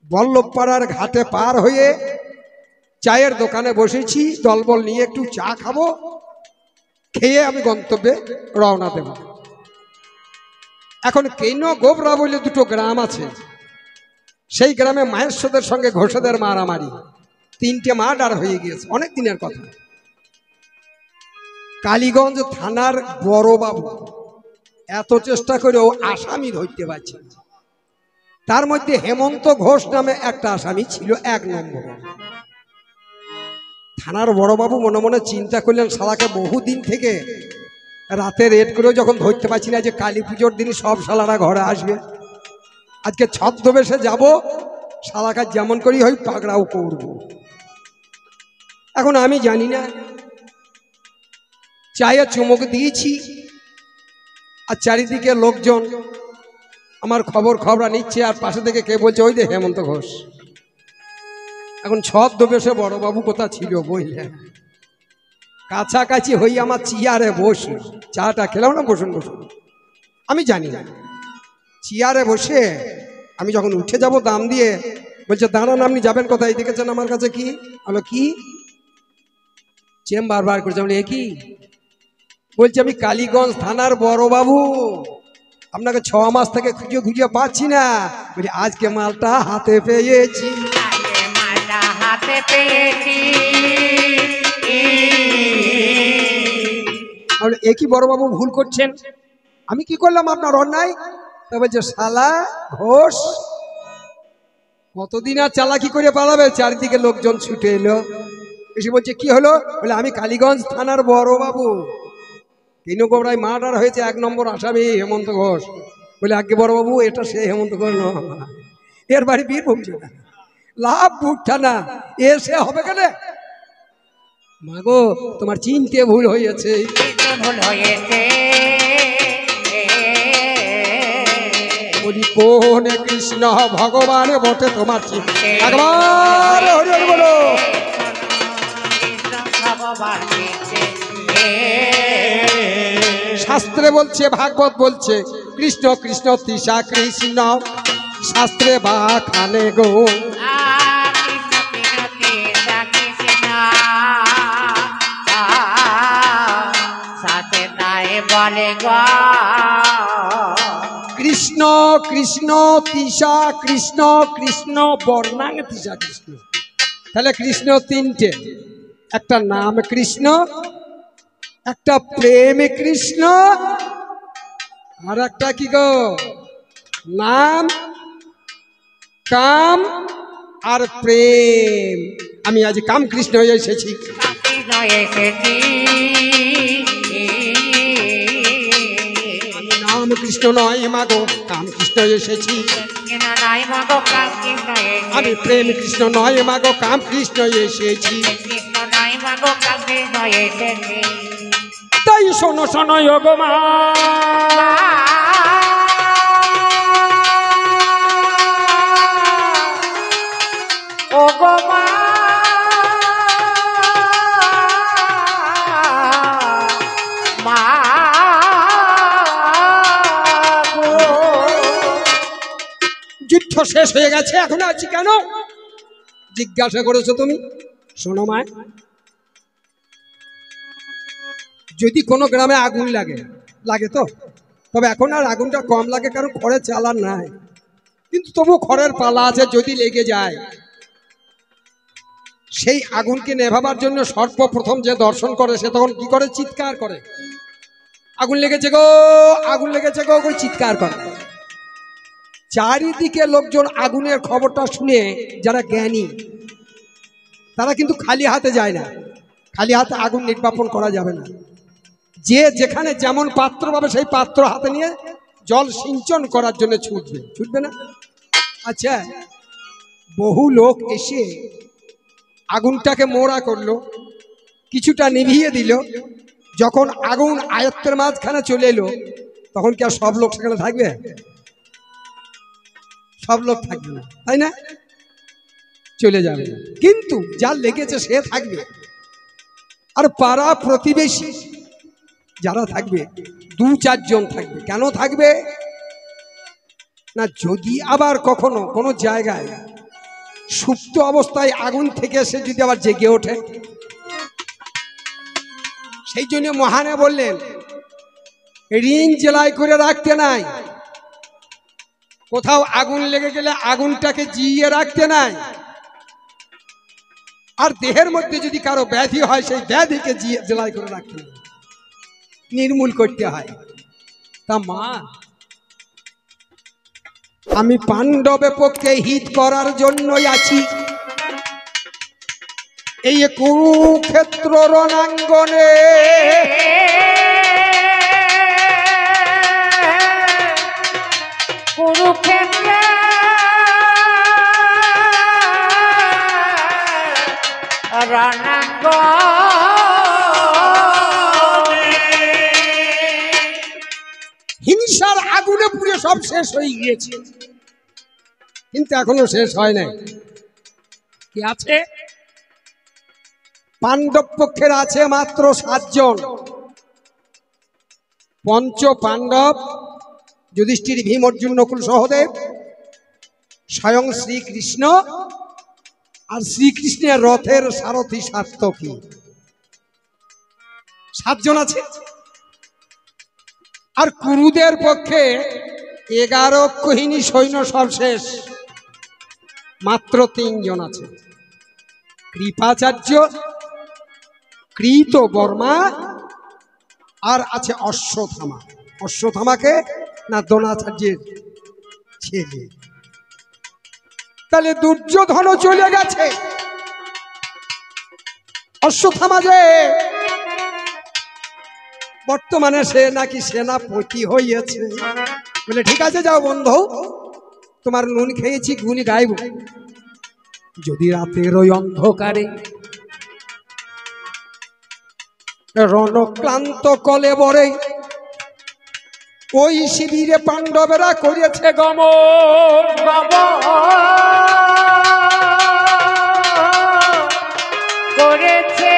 বল্লভপাড়ার ঘাটে পার হয়ে চায়ের দোকানে বসেছি, দলবল নিয়ে একটু চা খাবো, খেয়ে আমি গন্তব্যে রওনা দেব। এখন কেন গোবরা বলে দুটো গ্রাম আছে, সেই গ্রামে মাহেশ্বরদের সঙ্গে ঘোষেদের মারামারি, 3টে মার্ডার হয়ে গিয়েছে, অনেক দিনের কথা। কালীগঞ্জ থানার বড়বাবু এত চেষ্টা করেও আসামি ধরতে পারছে না। তার মধ্যে হেমন্ত ঘোষ নামে একটা আসামি ছিল 1 নম্বরে। থানার বড়বাবু মনে মনে চিন্তা করলেন, শালাকে বহুদিন থেকে রাতে রেড করেও যখন ধরতে পারছি না, যে কালী পুজোর দিন সব শালারা ঘরে আসবে, আজকে ছদ্মবেশে যাব, শালাকা যেমন করি হয় পাকড়াও করব। এখন আমি জানি না, চায়ে চুমুক দিয়েছি, আর চারিদিকে লোকজন আমার খবরা নিচ্ছে, আর পাশে থেকে কে বলছে, ওই যে হেমন্ত ঘোষ। এখন ছদ্মবেশে বড়বাবু কোথা ছিল বইলে, কাছাকাছি হই আমার চেয়ারে বসে চাটা খেলাম না, বসুন বসুন, আমি জানি না। চেয়ারে বসে আমি যখন উঠে যাব দাম দিয়ে, বলছে দাঁড়ান, আপনি যাবেন কোথায়, দেখেছেন আমার কাছে কি? হলো কি চেম্বার বার করছে, বলে কি? বলছে আমি কালীগঞ্জ থানার বড়বাবু, আপনাকে 6 মাস থেকে খুঁজে খুঁজে পাচ্ছি না, বলি আজকে মালটা হাতে পেয়েছি। হাতে পেয়েছি। একই বড়বাবু ভুল করছেন, আমি কি করলাম আপনার অন্যায়? তা বলছে শালা ঘোষ, কতদিন আর চালাকি করে পালাবে? চারিদিকে লোকজন ছুটে এলো, এসে বলছে কি হলো? বলে আমি কালীগঞ্জ থানার বড়বাবু, 3 গোবরায় মার্ডার হয়েছে, 1 নম্বর আসামি হেমন্ত ঘোষ। বলে আগে বড়বাবু, এটা সে হেমন্ত ঘোষ নয়, এর বাড়ি বীরভূম জেলা, লাভ বুটটা না, সে হবে কেন? মাগো তোমার চিনতে ভুল হয়েছে, ভুল হয়েছে। বলি কোন কৃষ্ণ ভগবান বটে তোমার চিনতে, একবার হরি হরি বলো। ভগবান শাস্ত্রে বলছে, ভাগবত বলছে, কৃষ্ণ কৃষ্ণ তৃষা কৃষ্ণ, শাস্ত্রে বা খানে গো। সাথে তাই বলে গো কৃষ্ণ কৃষ্ণ তৃষা কৃষ্ণ, কৃষ্ণ বর্ণাং তৃষা কৃষ্ণ। তাহলে কৃষ্ণ 3টে, একটা নাম কৃষ্ণ, একটা প্রেম কৃষ্ণ, আর একটা কি গো, নাম কাম আর প্রেম। আমি আজ কাম কৃষ্ণ হয়ে এসেছি। আমি নাম কৃষ্ণ নয় মাগো, কাম কৃষ্ণ এসেছি। আমি প্রেম কৃষ্ণ নয় মাগো, কাম কৃষ্ণ এসেছি। তাই শোনো শোনো গো মা, ও গো মা, মা গো। যুদ্ধ শেষ হয়ে গেছে, এখন আছি কেন জিজ্ঞাসা করেছো তুমি? শোনো মা, যদি কোনো গ্রামে আগুন লাগে, লাগে তো, তবে এখন আর আগুনটা কম লাগে, কারণ খড়ের চালান নাই, কিন্তু তবু খড়ের পালা আছে। যদি লেগে যায়, সেই আগুনকে নেভাবার জন্য সর্বপ্রথম যে দর্শন করে, সে তখন কি করে? চিৎকার করে, আগুন লেগেছে গো, আগুন লেগেছে গো করে চিৎকার করে। চারিদিকে লোকজন আগুনের খবরটা শুনে, যারা জ্ঞানী তারা কিন্তু খালি হাতে যায় না, খালি হাতে আগুন নির্বাপন করা যাবে না। যে যেখানে যেমন পাত্র পাবে, সেই পাত্র হাতে নিয়ে জল সিঞ্চন করার জন্য ছুটবে, ছুটবে না? আচ্ছা, বহু লোক এসে আগুনটাকে মোড়া করলো, কিছুটা নিভিয়ে দিল। যখন আগুন আয়ত্তের মাঝখানে চলে এলো, তখন কি আর সব লোক সেখানে থাকবে? সব লোক থাকবে না, তাই না? চলে যাবে। কিন্তু যার লেগেছে সে থাকবে। আর পাড়া প্রতিবেশী যারা থাকবে 2-4 জন থাকবে। কেন থাকবে না, যদি আবার কখনো কোনো জায়গায় সুপ্ত অবস্থায় আগুন থেকে এসে যদি আবার জেগে ওঠে, সেই জন্য মহানে বললেন রিং জ্বালাই করে রাখতে নাই, কোথাও আগুন লেগে গেলে আগুনটাকে জিয়ে রাখতে নাই, আর দেহের মধ্যে যদি কারো ব্যাধি হয় সেই ব্যাধিকে জ্বালাই করে রাখতে নাই, নির্মূল করতে হয়। তা মা, আমি পাণ্ডবের পক্ষে হিত করার জন্যই আছি এই কুরুক্ষেত্র রণাঙ্গনে। কুরুক্ষেত্র রণাঙ্গনে হিংসার আগুনে পুড়ে সব শেষ হয়ে গিয়েছে, কিন্তু এখনো শেষ হয় নাই। কি আছে? পাণ্ডব পক্ষের আছে মাত্র 7 জন। পঞ্চ পাণ্ডব যুধিষ্ঠির, ভীম, অর্জুন, নকুল, সহদেব, স্বয়ং শ্রীকৃষ্ণ, আর শ্রীকৃষ্ণের রথের সারথী সাত্যকী। 7 জন আছে। আর কুরুদের পক্ষে 11 অক্ষৌহিনী সৈন্য সব শেষ, মাত্র 3 জন আছে। কৃপাচার্য, কৃত বর্মা, আর আছে অশ্বত্থামা। অশ্বত্থামাকে না দ্রোণাচার্যের ছেলে। তাহলে দুর্যোধনও চলে গেছে। অশ্বত্থামা যে বর্তমানে সে নাকি সেনাপতি হইয়াছে। বলে ঠিক আছে, যাও বন্ধু, তোমার নুন খেয়েছি, গুণ গাইব। যদি রাতের ওই অন্ধকারে রণক্লান্ত কলেবরে ওই শিবিরে পাণ্ডবেরা করিয়াছে গমন, করেছে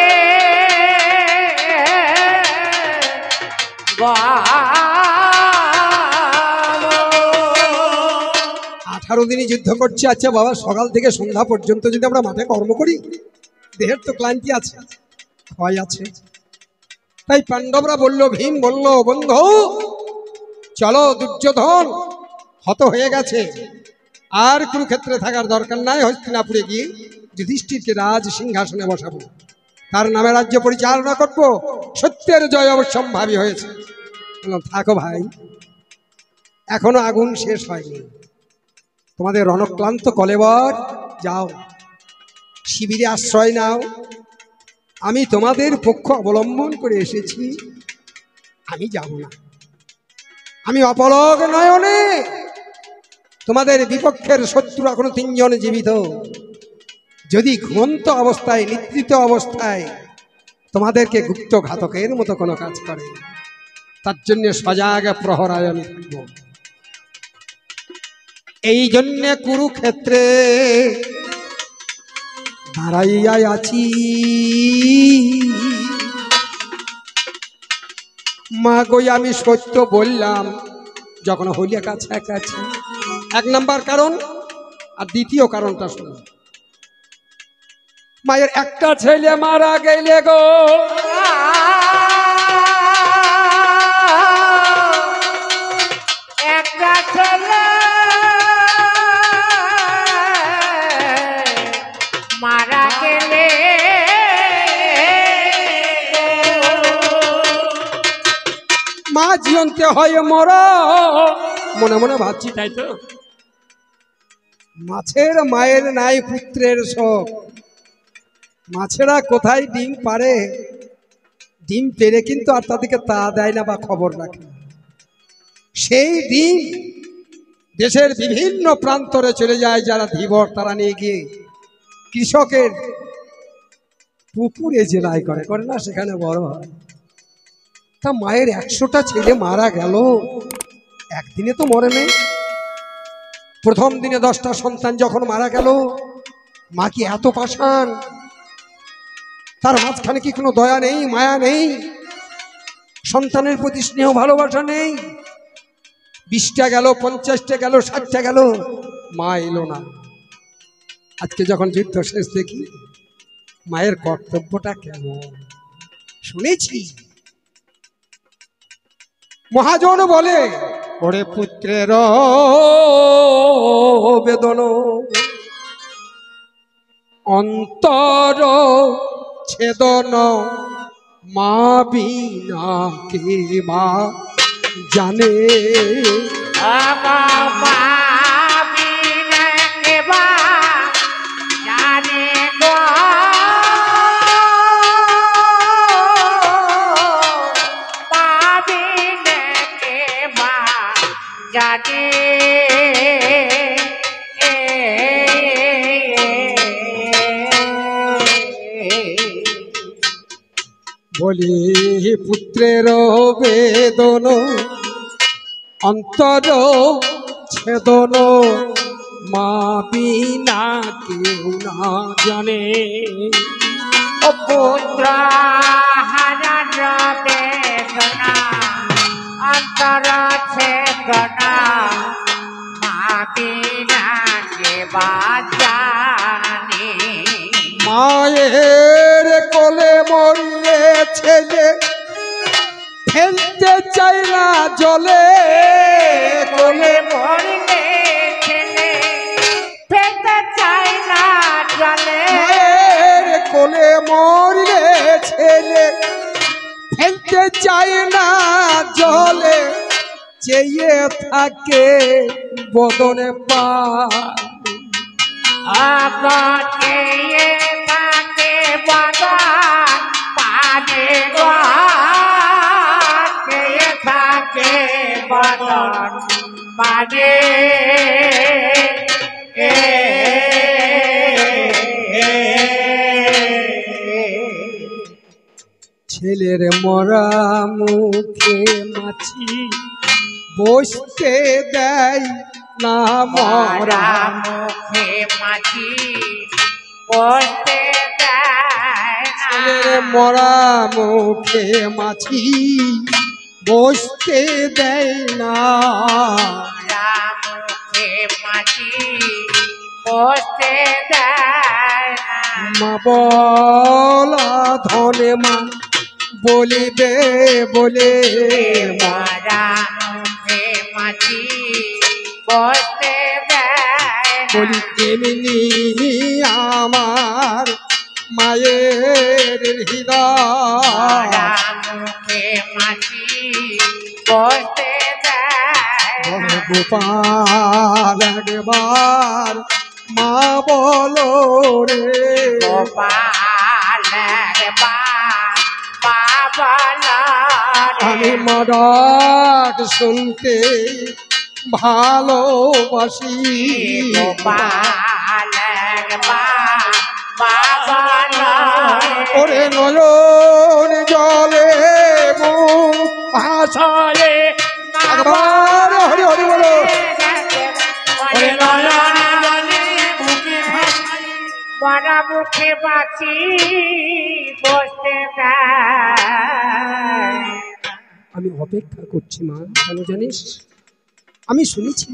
18 দিনই যুদ্ধ করছে। আচ্ছা বাবা, সকাল থেকে সন্ধ্যা পর্যন্ত যদি আমরা মাঠে কর্ম করি, দেহের তো ক্লান্তি আছে, ক্ষয় আছে। তাই পাণ্ডবরা বলল, ভীম বলল, বন্ধু চলো, দুর্যোধন হত হয়ে গেছে, আর কুরুক্ষেত্রে থাকার দরকার নাই। হস্তিনাপুরে গিয়ে যুধিষ্ঠিরকে রাজ সিংহাসনে বসাবো, তার নামে রাজ্য পরিচালনা করবো, সত্যের জয় অবশ্যম্ভাবী হয়েছে। থাকো ভাই, এখনো আগুন শেষ হয়নি, তোমাদের রণক্লান্ত কলেবর যাও, শিবিরে আশ্রয় নাও। আমি তোমাদের পক্ষ অবলম্বন করে এসেছি, আমি যাব না। আমি অপলক নয়নে, তোমাদের বিপক্ষের শত্রু এখনো 3 জন জীবিত। যদি ঘুমন্ত অবস্থায়, নিদ্রিত অবস্থায় তোমাদেরকে গুপ্ত ঘাতকের মতো কোনো কাজ করে, তার জন্য সজাগ প্রহরায় আমি থাকব। এই জন্যে কুরুক্ষেত্রে দাঁড়াইয়া আছি। মা গই, আমি সত্য বললাম যখন হইলে কাছাকাছি। 1 নাম্বার কারণ, আর দ্বিতীয় কারণটা শুনুন। মায়ের একটা ছেলে মারা গেলে গো, একটা ছেলে মারা গেলে মা জীবনতে হয় মরা। মনে মনে ভাবছি, তাই তো, মাছের মায়ের নাই পুত্রের শোক। মাছেরা কোথায় ডিম পারে, ডিম পেরে কিন্তু আর তাদেরকে তা দেয় না বা খবর রাখে। সেই ডিম দেশের বিভিন্ন প্রান্তরে চলে যায়, যারা ধীবর তারা নিয়ে গিয়ে কৃষকের পুকুরে জেলাই করে না, সেখানে বড় হয়। তা মায়ের 100টা ছেলে মারা গেল, একদিনে তো মরে নেই। প্রথম দিনে 10টা সন্তান যখন মারা গেল, মা কি এত পাষাণ তার মাঝখানে কি কোনো দয়া নেই, মায়া নেই, সন্তানের প্রতি স্নেহ ভালোবাসা নেই? 20টা গেল, 50টা গেল, 60টা গেল, মা এলো না। আজকে যখন যুদ্ধ শেষ দেখি মায়ের কর্তব্যটা কেমন শুনেছি। মহাজন বলে, ওরে পুত্রের বেদন অন্তর ছেদন, মা বিনা কে মা জানে। বলি পুত্রের বেদন অন্তর ছেদন, মা বিনা কেউ না জানে। ও পুত্র হারার বেদনা অন্তর ছেদনা, মা বিনা কে বা জানে। মায়ের কোলে মরলে ছেলে ফেলতে চাই না জলে, কোলে মরলে ছেলে ফেলতে চায় না জলে। মায়ের কোলে মরলে ছেলে ফেলতে চাই না জলে, চেয়ে থাকে বদনে পা। আগে তাকে বাগান পানে গে থাকে বাগান পানে। ছেলের মরা মুখে মাছি বসতে দেয় না, মরা মুখে মাছি বসতে দেয় না। ছেলের মরা মুখে মাছি বসতে দেয় না, মুখে মাছি বসতে দেয় না। মা বলা ধনে মা বলিবে বলে, মরা মুখে মাছি বসতে দেয় না। বলি তেমনি আমার মায়ের হৃদয়, মুখে মাছি বসতে দেয় না। গোপাল একবার মা বলো রে, গোপাল আমি মরাক শুনতে ভালোবাসি। গোপাল ওরে নয়ন জলে ভাষায় একবার হরি হরি বলো। মরা মুখে মাছি বসতে দেয়। আমি অপেক্ষা করছি মা, কেন জানিস? আমি শুনেছি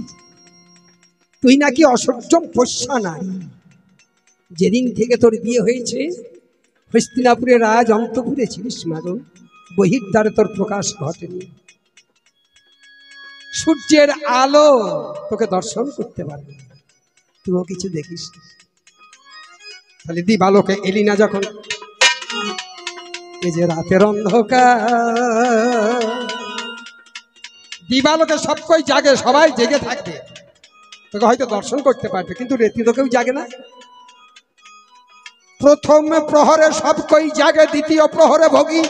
তুই নাকি অসহ্যম পোষ্যা নারী। যেদিন থেকে তোর বিয়ে হয়েছে হস্তিনাপুরের রাজ অন্তপুরে ছিলিস মা গো, বহির্দ্বারে তোর প্রকাশ ঘটেনি। সূর্যের আলো তোকে দর্শন করতে পারবে, তুইও কিছু দেখিস। তাহলে দিবালোকে এলি না যখন, এই যে রাতের অন্ধকার, দিবালোকে সবকই জাগে, সবাই জেগে থাকবে, তোকে হয়তো দর্শন করতে পারবে, কিন্তু রেতি তো কেউ জাগে না। প্রথম প্রহরে সবকই জাগে, দ্বিতীয় প্রহরে ভোগী,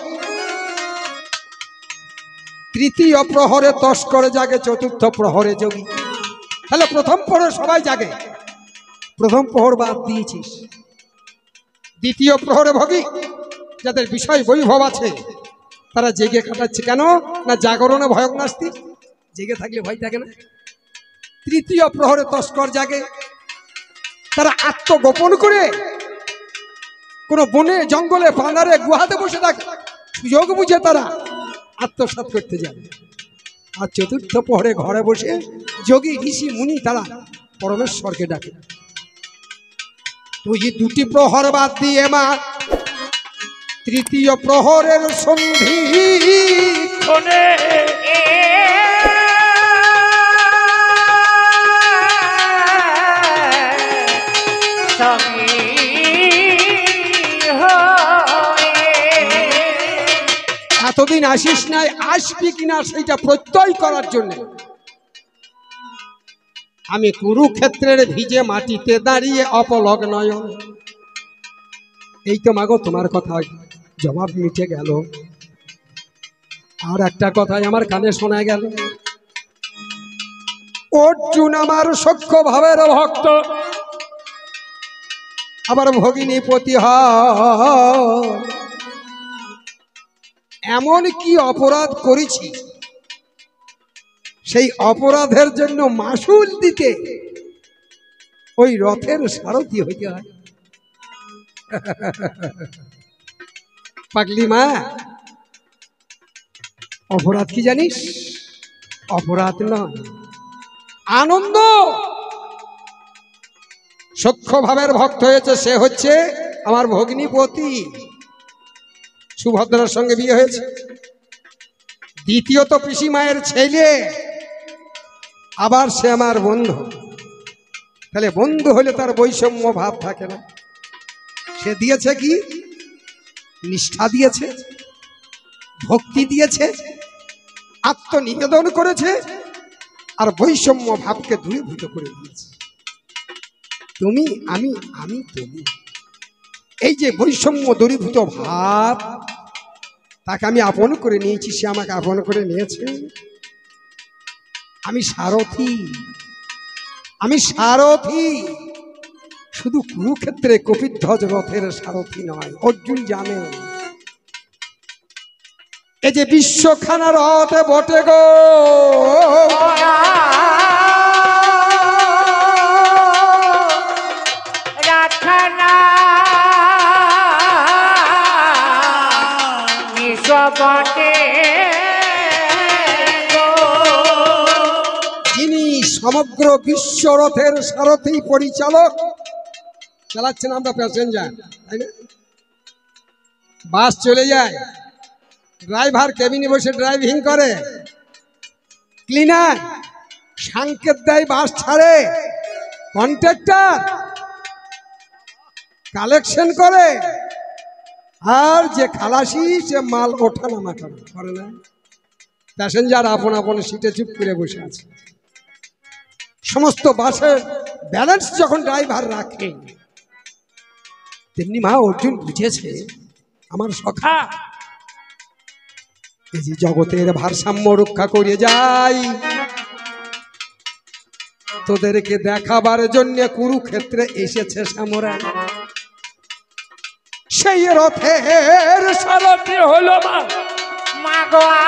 তৃতীয় প্রহরে তস্কর জাগে, চতুর্থ প্রহরে যোগী। তাহলে প্রথম প্রহরে সবাই জাগে, প্রথম প্রহর বাদ দিয়েছিস। দ্বিতীয় প্রহরে ভোগী, যাদের বিষয় বৈভব আছে তারা জেগে কাটাচ্ছে। কেন না? জাগরণে ভয়ক নাস্তি, জেগে থাকলে ভয় থাকে না। তৃতীয় প্রহরে তস্কর জাগে, তারা আত্মগোপন করে কোনো বনে জঙ্গলে পানারে গুহাতে বসে থাকে, সুযোগ বুঝে তারা আত্মসাৎ করতে যাবে। আর চতুর্থ প্রহরে ঘরে বসে যোগী ঋষি মুনি তারা পরমেশ্বরকে ডাকে। তুই দুটি প্রহর বাদ দিয়ে মা তৃতীয় প্রহরের সন্ধি এতদিন আসিস নাই, আসবি কিনা সেইটা প্রত্যয় করার জন্য আমি কুরুক্ষেত্রের ভিজে মাটিতে দাঁড়িয়ে অপলক নয়ন। এই তো মাগো তোমার কথা জবাব মিটে গেল। আর একটা কথাই আমার কানে শোনা গেল, অর্জুন আমার সখ্য ভাবের ভক্ত, আবার ভগিনী পতি হয়। এমন কি অপরাধ করেছি সেই অপরাধের জন্য মাসুল দিতে ওই রথের সারথি হইতে হয়। পাগলি মা, অপরাধ কি জানিস? অপরাধ নয়, আনন্দ। সখ্য ভাবের ভক্ত হয়েছে, সে হচ্ছে আমার ভগ্নিপতি, সুভদ্রার সঙ্গে বিয়ে হয়েছে। দ্বিতীয়ত পিসি মায়ের ছেলে, আবার সে আমার বন্ধু। তাহলে বন্ধু হলে তার বৈষম্য ভাব থাকে না। সে দিয়েছে কি? নিষ্ঠা দিয়েছে, ভক্তি দিয়েছে, আত্মনিবেদন করেছে, আর বৈষম্য ভাবকে দূরীভূত করে দিয়েছে। তুমি আমি, আমি তুমি, এই যে বৈষম্য দূরীভূত ভাব, তাকে আমি আপন করে নিয়েছি, সে আমাকে আপন করে নিয়েছে। আমি সারথি, আমি সারথি, শুধু কুরুক্ষেত্রে কপিধ্বজ রথের সারথি নয়। অর্জুন জানে এই যে বিশ্বখানা রথে বটে গো, যিনি সমগ্র বিশ্ব রথের সারথি পরিচালক, চালাচ্ছেন আমরা প্যাসেঞ্জার, তাই না? বাস চলে যায়, ড্রাইভার কেবিনে বসে ড্রাইভিং করে, ক্লিনার সংকেত দেয়, বাস ছাড়ে, কন্ট্রাক্টর কালেকশন করে, আর যে খালাসি সে মাল ওঠানামা করে না। প্যাসেঞ্জার আপন আপন সিটে চুপ করে বসে আছে। সমস্ত বাসের ব্যালেন্স যখন ড্রাইভার রাখে, তেমনি মা অর্জুন বুঝেছে আমার সখা এই যে জগতের ভারসাম্য রক্ষা করে যাই, তোদেরকে দেখাবার জন্য কুরুক্ষেত্রে এসেছে সামুরাই। সেই রথের সারথি হলো মা মাগোয়া।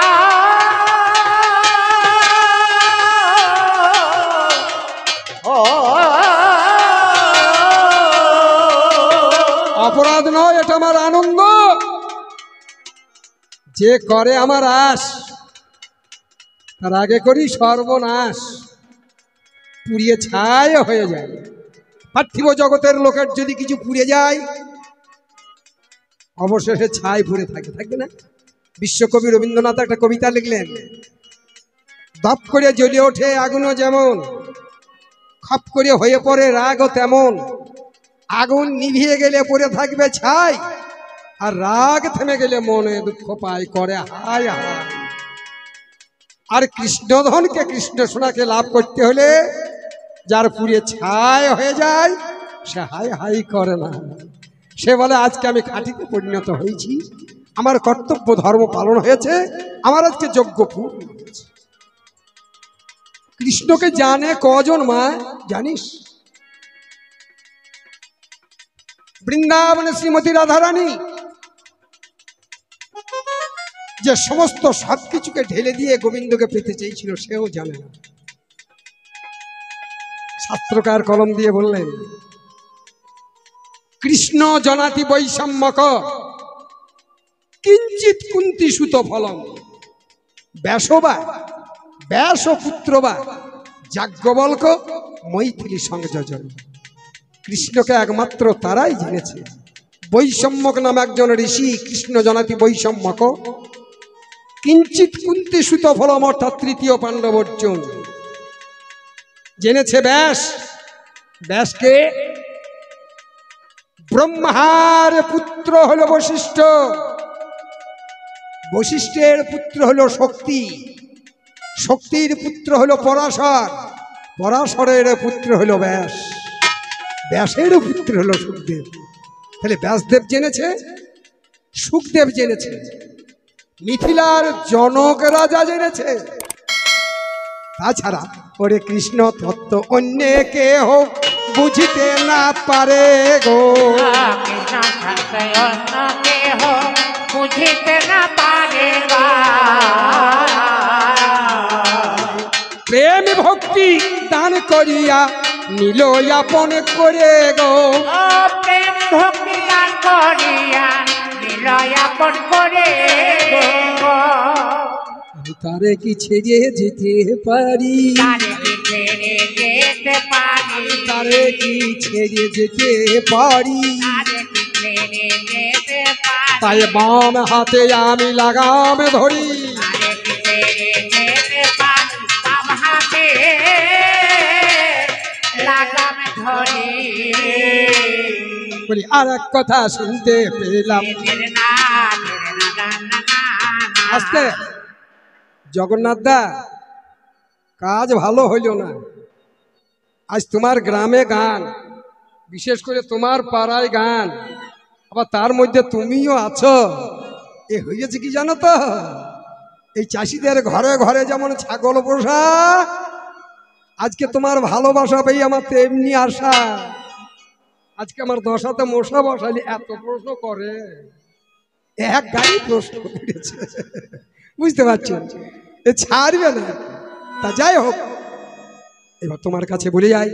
অপরাধ নয়, এটা আমার আনন্দ। যে করে আমার আশ, তার আগে করি সর্বনাশ, পুড়িয়ে ছাই হয়ে যায়। পার্থিব জগতের লোকের যদি কিছু পুড়ে যায়, অবশেষে ছাই পুড়ে থাকে, থাকবে না? বিশ্বকবি রবীন্দ্রনাথ একটা কবিতা লিখলেন, দপ করে জ্বলে ওঠে আগুনও যেমন, খপ করে হয়ে পড়ে রাগও তেমন। আগুন নিভিয়ে গেলে পড়ে থাকবে ছাই, আর রাগ থেমে গেলে মনে দুঃখ পায়, করে হায় হায়। আর কৃষ্ণধনকে, কৃষ্ণ সোনাকে লাভ করতে হলে যার পুড়িয়ে ছাই হয়ে যায়, সে হায় হাই করে না। সে বলে আজকে আমি খাঁটিতে পরিণত হয়েছি, আমার কর্তব্য ধর্ম পালন হয়েছে, আমার আজকে যজ্ঞ পূর্ণ হয়েছে। কৃষ্ণকে জানে কজন মা জানিস? বৃন্দাবনে শ্রীমতী রাধারানী যে সমস্ত সবকিছুকে ঢেলে দিয়ে গোবিন্দকে পেতে চেয়েছিল, সেও জানে না। শাস্ত্রকার কলম দিয়ে বললেন, কৃষ্ণ জনাতি বৈষম্যক কিঞ্চিত কুন্তি সুত ফলম ব্যাসবা ব্যাসপুত্রবা যাজ্ঞবল্ক মৈথিলী সংযোজন। কৃষ্ণকে একমাত্র তারাই জেনেছে। বৈষম্যক নামে একজন ঋষি কৃষ্ণ জনাতি বৈষম্যক কিঞ্চিত কুন্তি সুত ফলম অর্থাৎ তৃতীয় পাণ্ডব অর্জুন জেনেছে। ব্যাস, ব্যাসকে ব্রহ্মার পুত্র হলো বশিষ্ঠ, বশিষ্ঠের পুত্র হলো শক্তি, শক্তির পুত্র হলো পরাশর, পরাশরের পুত্র হলো ব্যাস, ব্যাসের পুত্র হলো সুখদেব। তাহলে ব্যাসদেব জেনেছে, সুখদেব জেনেছে, মিথিলার জনক রাজা জেনেছে। তাছাড়া ওরে কৃষ্ণ তত্ত্ব অন্য কেহ বুঝিতে না পারে গো, কৃষ্ণ তত্ত্ব অন্য কেহ বুঝিতে না পারে গো। প্রেম ভক্তি দান করিয়া নিল আপন করে গো, প্রেম ভক্তি দান করিয়া নিল আপন করে গো। তারে কি ছেড়ে যেতে পারি, তারে কি ছেড়ে যেতে পারি, তারে কি ছেড়ে যেতে পারি, তারে কি ছেড়ে যেতে পারি, তাই বাম হাতে আমি লাগাম ধরি, তারে কি ছেড়ে যেতে পারি, বাম হাতে লাগাম ধরি। বলি আর এক কথা শুনতে পেলাম। আস্তে জগন্নাথ দা, কাজ ভালো হইল না। আজ তোমার গ্রামে গান, বিশেষ করে তোমার পাড়ায় গান, আবার তার মধ্যে তুমিও আছো। এ হয়েছে কি জানো তো, এই চাষিদের ঘরে ঘরে যেমন ছাগল পোষা, আজকে তোমার ভালোবাসা পেয়ে আমার তেমনি আশা। আজকে আমার দশাতে মশা বসালি এত প্রশ্ন করে, এক গাড়ি প্রশ্ন করেছে, বুঝতে পারছেন? এ ছাড়বে না। তা যাই হোক, এবার তোমার কাছে বলে যাই,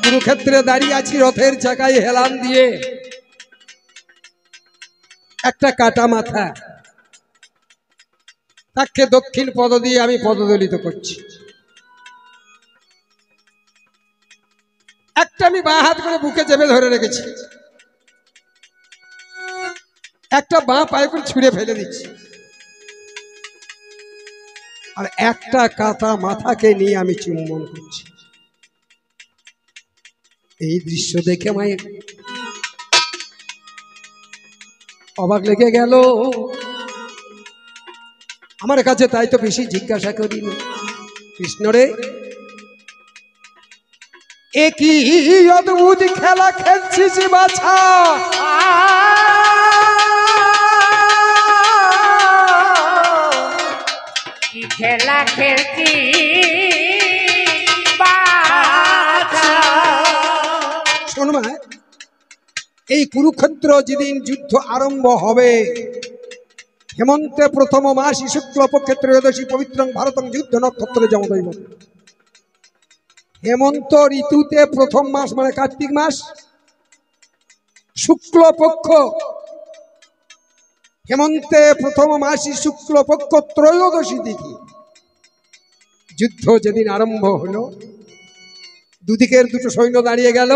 কুরুক্ষেত্রে দাঁড়িয়ে আছি রথের চাকায় হেলান দিয়ে, একটা কাটা মাথা, তাকে দক্ষিণ পদ দিয়ে আমি পদদলিত করছি। একটা আমি বাঁ হাত করে বুকে চেপে ধরে রেখেছি, একটা বাঁ পায়ে করে ছুঁড়ে ফেলে দিচ্ছি, আর একটা কাটা মাথাকে নিয়ে আমি চুম্বন করছি। এই দৃশ্য দেখে মায়ের অবাক লেগে গেল। আমার কাছে তাই তো বেশি জিজ্ঞাসা করিনি, কৃষ্ণরে এ কি অদ্ভুত খেলা খেলছিস বাছা, কি খেলা খেলছি শোন মা, এই কুরুক্ষেত্র যেদিন যুদ্ধ আরম্ভ হবে, হেমন্তে প্রথম মাস শুক্লপক্ষে ত্রয়োদশী পবিত্রং ভারতং যুদ্ধ নক্ষত্রে যেমন দৈব। হেমন্ত ঋতুতে প্রথম মাস মানে কার্তিক মাস, শুক্লপক্ষ, হেমন্তে প্রথম মাসি শুক্লপক্ষ ত্রয়োদশী তিথি যুদ্ধ যেদিন আরম্ভ হলো, দুদিকের দুটো সৈন্য দাঁড়িয়ে গেল,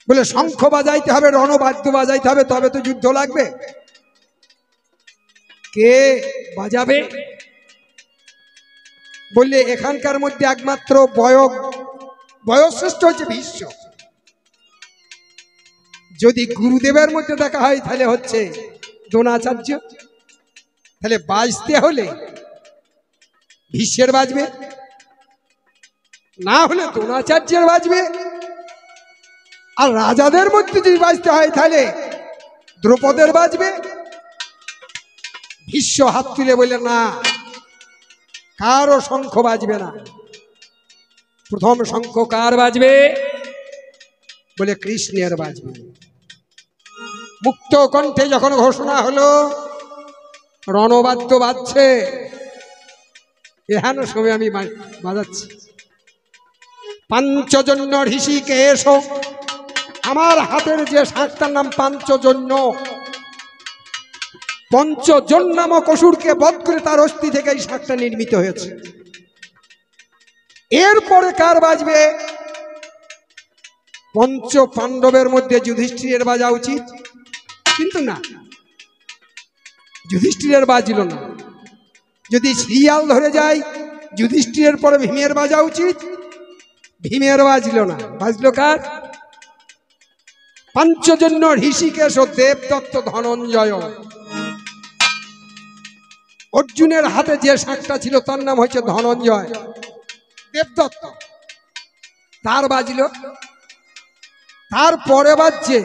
বলে শঙ্খ বাজাইতে হবে, রণবাদ্য বাজাইতে হবে, তবে তো যুদ্ধ লাগবে। কে বাজাবে? বললে এখানকার মধ্যে একমাত্র বয়োশ্রেষ্ঠ হচ্ছে ভীষ্ম। যদি গুরুদেবের মধ্যে দেখা হয় তাহলে হচ্ছে দ্রোণাচার্য। তাহলে বাজতে হলে ভীষ্মের বাজবে, না হলে দ্রোণাচার্যের বাজবে। আর রাজাদের মধ্যে যদি বাজতে হয় তাহলে দ্রৌপদের বাজবে। ভীষ্ম হাত তুলে বললেন না, কারো শঙ্খ বাজবে না। প্রথম শঙ্খ কার বাজবে? বলে কৃষ্ণের বাজবে। মুক্ত কণ্ঠে যখন ঘোষণা হলো, রণবাদ্য বাজছে, এহেন সময় আমি বাজাচ্ছি। পাঞ্চজন্য ঋষিকেশ, আমার হাতের যে শাঁখটার নাম পাঞ্চজন্য, পঞ্চজন নামক অসুরকে বধ করে তার অস্থি থেকে এই শাঁখটা নির্মিত হয়েছে। এরপরে কার বাজবে? পঞ্চ পাণ্ডবের মধ্যে যুধিষ্ঠিরের বাজা উচিত, কিন্তু না, যুধিষ্ঠিরের বাজিল না। যদি সিরিয়াল ধরে যায়, যুধিষ্ঠিরের পরে ভীমের বাজা উচিত, ভীমের বাজল না, বাজলো কার? পাঞ্চজন্য ঋষিকেশ ও দেবদত্ত ধনঞ্জয়। অর্জুনের হাতে যে শাঁখটা ছিল তার নাম হচ্ছে ধনঞ্জয়, দেবদত্ত, তার বাজল। তারপরে বাজছে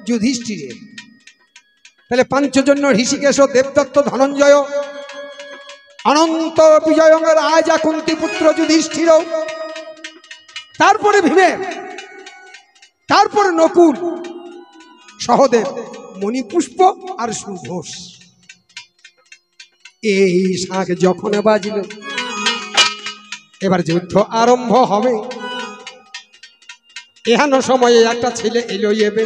যুধিষ্ঠিরের। তাহলে ঋষিকেশ ও দেবদত্ত ধনঞ্জয়, অনন্ত বিজয় রাজা কুন্তি পুত্র যুধিষ্ঠির, তারপরে ভীমের, তারপরে নকুল সহদেব, মণিপুষ্প আর সুঘোষ। এই শাঁখ যখন বাজিল, এবার যুদ্ধ আরম্ভ হবে। এহেন সময়ে একটা ছেলে এলো এবে,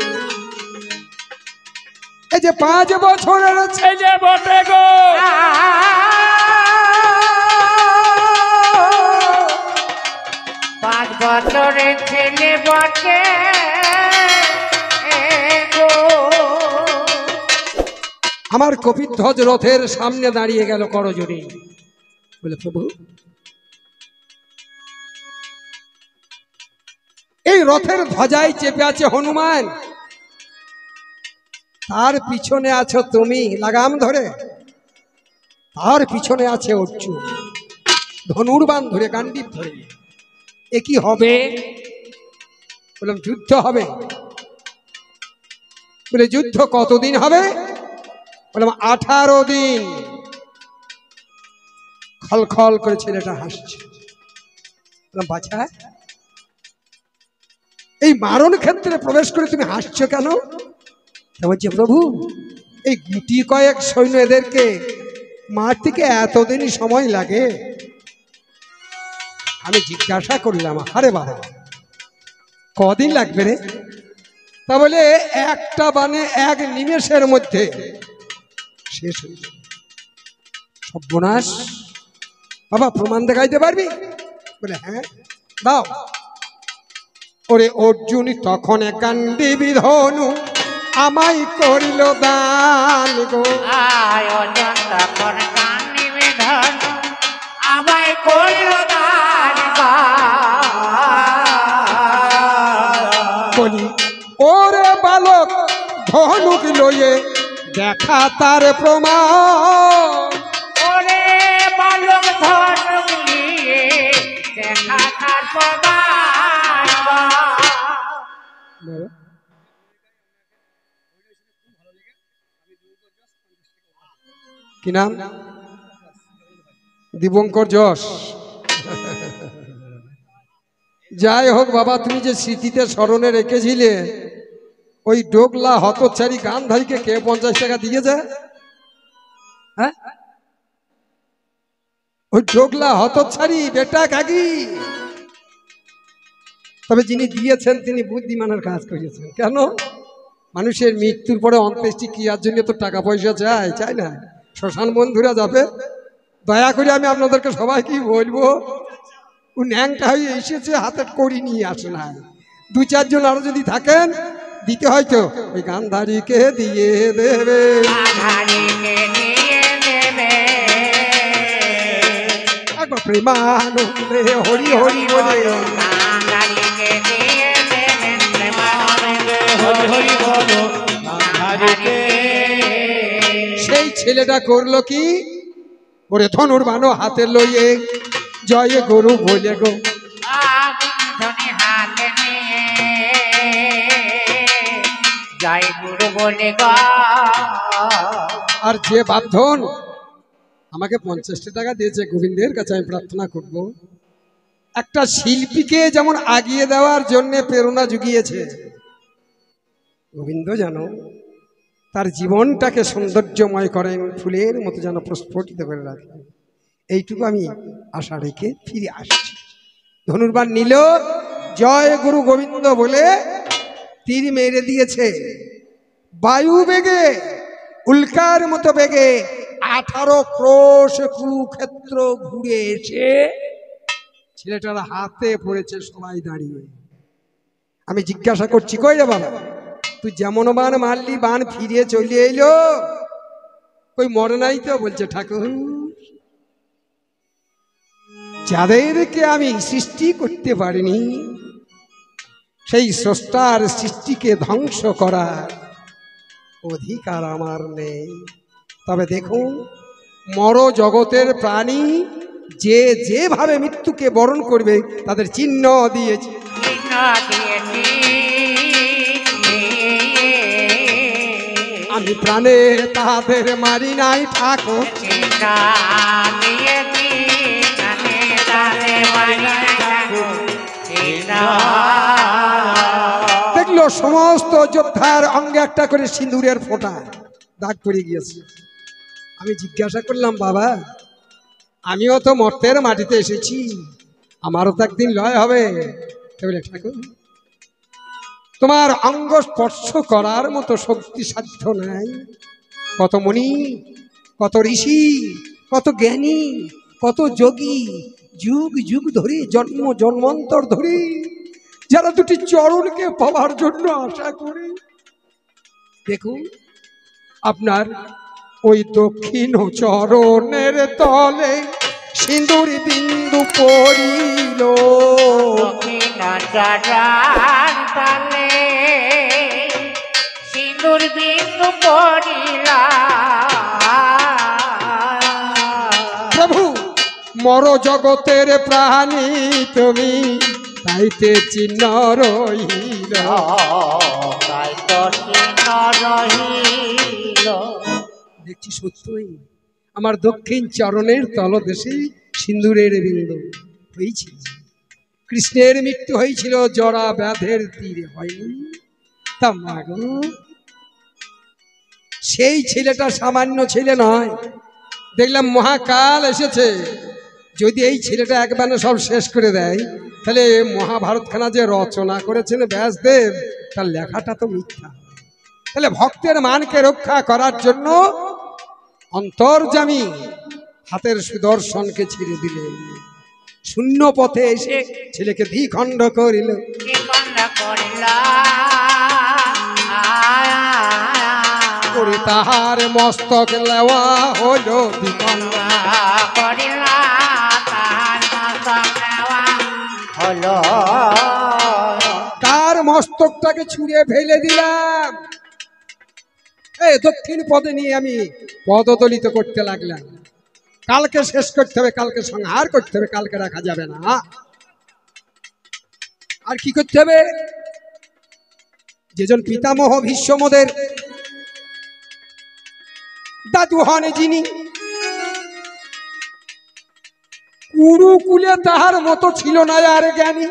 এই যে 5 বছরের ছেলে বটে গো, 5 বছরের ছেলে বটে গো। আমার কপিধ্বজ রথের সামনে দাঁড়িয়ে গেল করজোড়ে, বলে প্রভু এই রথের ধ্বজায় চেপে আছে হনুমান, তার পিছনে আছো তুমি লাগাম ধরে, তার পিছনে আছে অর্জুন ধনুর্বাণ ধরে, গান্ডীব ধরে। এ কি হবে? বললাম যুদ্ধ হবে। বলে যুদ্ধ কতদিন হবে? বললাম 18 দিন। খলখল করে ছেলেটা হাসছে। বললাম বাছা, এই মারণ ক্ষেত্রে প্রবেশ করে তুমি হাসছো কেন? বলছে প্রভু, এই গুটি কয়েক সৈন্য এদেরকে মারতে কি এতদিনই সময় লাগে? আমি জিজ্ঞাসা করলাম, আরে বাবা কদিন লাগবে রে? তা বলে একটা বানে 1 নিমেষের মধ্যে শেষ হয়ে যাবে। সর্বনাশ, বাবা প্রমাণ দেখাইতে পারবি? বলে হ্যাঁ দাও। ওরে অর্জুন তখন গান্ডীব ধনু আমায় করিল দান গো, আয়োজন তখন গান্ডীব ধনু আমায় করিল দান গো। বলি ওরে বালক ধনুক লয়ে দেখা তার প্রমাণ, ওরে বালক ধনুক নিয়ে দেখা তার প্রমাণ। কি নাম? দিবঙ্কর যশ। যাই হোক বাবা, তুমি যে স্মৃতিতে স্মরণে রেখেছিলে, ওই ডোগলা হতচ্ছারি গান্ধারীকে কে 50 টাকা দিয়েছে? হ্যাঁ, ওই ডোগলা হতচ্ছারি বেটা কাকি। তবে যিনি দিয়েছেন তিনি বুদ্ধিমানের কাজ করেছেন। কেন? মানুষের মৃত্যুর পরে অন্ত্যেষ্টি ক্রিয়ার জন্য তো টাকা পয়সা চাই না? শ্মশান বন্ধুরা যাবে, দয়া করে আমি আপনাদেরকে সবাই কি বলবো, ও ন্যাংটা হয়ে এসেছে, হাতে করি নিয়ে আসে না। 2-4 জন আরো যদি থাকেন দিতে হয়তো ওই গান্ধারীকে দিয়ে দেবে, একবার প্রেমানন্দে হরি হরি বলে সেই ছেলেটা করলো কি? ওরে ধনুর্বাণ হাতে লইয়ে জয় গুরু বলে গো, জয় গুরু বলে গো। আর যে বাপধন আমাকে 50 টাকা দিয়েছে, গোবিন্দের কাছে আমি প্রার্থনা করব, একটা শিল্পীকে যেমন আগিয়ে দেওয়ার জন্য প্রেরণা জুগিয়েছে, গোবিন্দ জানো তার জীবনটাকে সৌন্দর্যময় করেন, ফুলের মতো যেন প্রস্ফুটিত করে রাখেন। এইটুকু আমি আশা রেখে ফিরে আসছি। ধনুর্বাণ নিল, জয় গুরু গোবিন্দ বলে তীর মেরে দিয়েছে। বায়ু বেগে, উল্কার মতো বেগে 18 ক্রোশ কুরুক্ষেত্র ঘুরে এসে ছেলেটার হাতে পড়েছে, সবাই দাঁড়িয়ে। আমি জিজ্ঞাসা করছি, কই রে বাবা, তুই যেমন বান মারলি বান ফিরিয়ে চলে এলো, কই মরে নাই তো? বলছে, ঠাকুর, যাদেরকে আমি সৃষ্টি করতে পারিনি সেই স্রষ্টার সৃষ্টিকে ধ্বংস করার অধিকার আমার নেই। তবে দেখুন, মর জগতের প্রাণী যে যেভাবে মৃত্যুকে বরণ করবে তাদের চিহ্ন দিয়েছে। আমি প্রাণে তাদের মারি নাই ঠাকুর, দেখলো সমস্ত যোদ্ধার অঙ্গে একটা করে সিঁদুরের ফোঁটা দাগ পড়ে গিয়েছে। আমি জিজ্ঞাসা করলাম, বাবা, আমিও তো মর্তের মাটিতে এসেছি, আমারও তো একদিন লয় হবে। বলে, ঠাকুর, তোমার অঙ্গ স্পর্শ করার মতো শক্তি সাধ্য নাই। কত মুনি, কত ঋষি, কত জ্ঞানী, কত যোগী যুগ যুগ ধরে, জন্ম জন্মান্তর ধরে যারা দুটি চরণকে পাওয়ার জন্য আশা করে। দেখুন, আপনার ওই দক্ষিণ চরণের তলে সিঁদুর বিন্দু পড়িল, সিঁদুর বিন্দু পড়িল। প্রভু, মর জগতের প্রাণী তুমি, তাইতে চিহ্ন রহিল, দেখছি সত্যই আমার দক্ষিণ চরণের তলদেশে সিন্দুরের বিন্দু হয়েছিল। কৃষ্ণের মৃত্যু হয়েছিল জরা ব্যাধের তীরে, হয়নি? তা মাগো, সেই ছেলেটা সামান্য ছেলে নয়, দেখলাম মহাকাল এসেছে। যদি এই ছেলেটা একবারে সব শেষ করে দেয়, তাহলে মহাভারতখানা যে রচনা করেছেন ব্যাসদেব, তার লেখাটা তো মিথ্যা। তাহলে ভক্তের মানকে রক্ষা করার জন্য অন্তর্যামী হাতের সুদর্শনকে ছেড়ে দিলেন, শূন্য পথে এসে ছেলেকে দ্বিখণ্ড করিল। করে তাহার মস্তক লেওয়া হলো দ্বিখণ্ড, তার মস্তকটাকে ছুঁড়ে ফেলে দিলাম। দক্ষিণ পদে নিয়ে আমি পদদলিত করতে লাগলাম। কালকে শেষ করতে হবে, কালকে সংহার করতে হবে, কালকে রাখা যাবে না। আর কি করতে হবে? যেজন পিতামহ ভীষ্মদের দাদু হন, যিনি কুরুকুলে তাহার মতো ছিল না আর জ্ঞানী,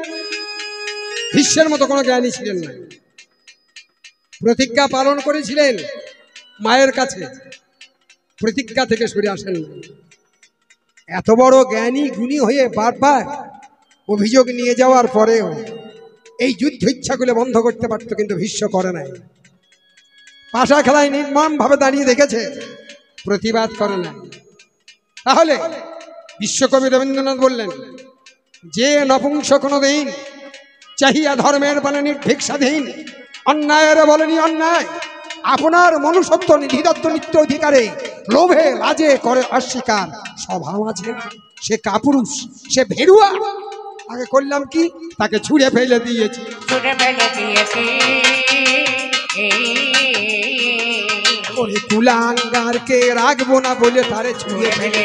ভীষ্মের মতো কোনো জ্ঞানী ছিলেন না। প্রতিজ্ঞা পালন করেছিলেন মায়ের কাছে, প্রতিজ্ঞা থেকে সরে আসেন না। এত বড় জ্ঞানী গুণী হয়ে বারবার অভিযোগ নিয়ে যাওয়ার পরেও এই যুদ্ধ ইচ্ছাগুলো বন্ধ করতে পারত, কিন্তু ভীষ্ম করে নাই। পাশা খেলায় নির্মমভাবে দাঁড়িয়ে দেখেছে, প্রতিবাদ করে নাই। তাহলে বিশ্বকবি রবীন্দ্রনাথ বললেন, যে নপুংস কোনো দিন চাহিয়া ধর্মের বানে নির্ভীক স্বাধীন, অন্যায়ের বলেনি অন্যায়, আপনার মনুষ্যত্ব নিধিদত্ত নিত্য অধিকারে লোভে লাজে করে অস্বীকার, স্বভাব আছে সে কাপুরুষ, সে ভেরুয়া। আগে করলাম কি? তাকে ছুঁড়ে ফেলে দিয়েছি। ওরে কুলাঙ্গারকে রাখবো না বলে তারে ছুঁড়ে ফেলে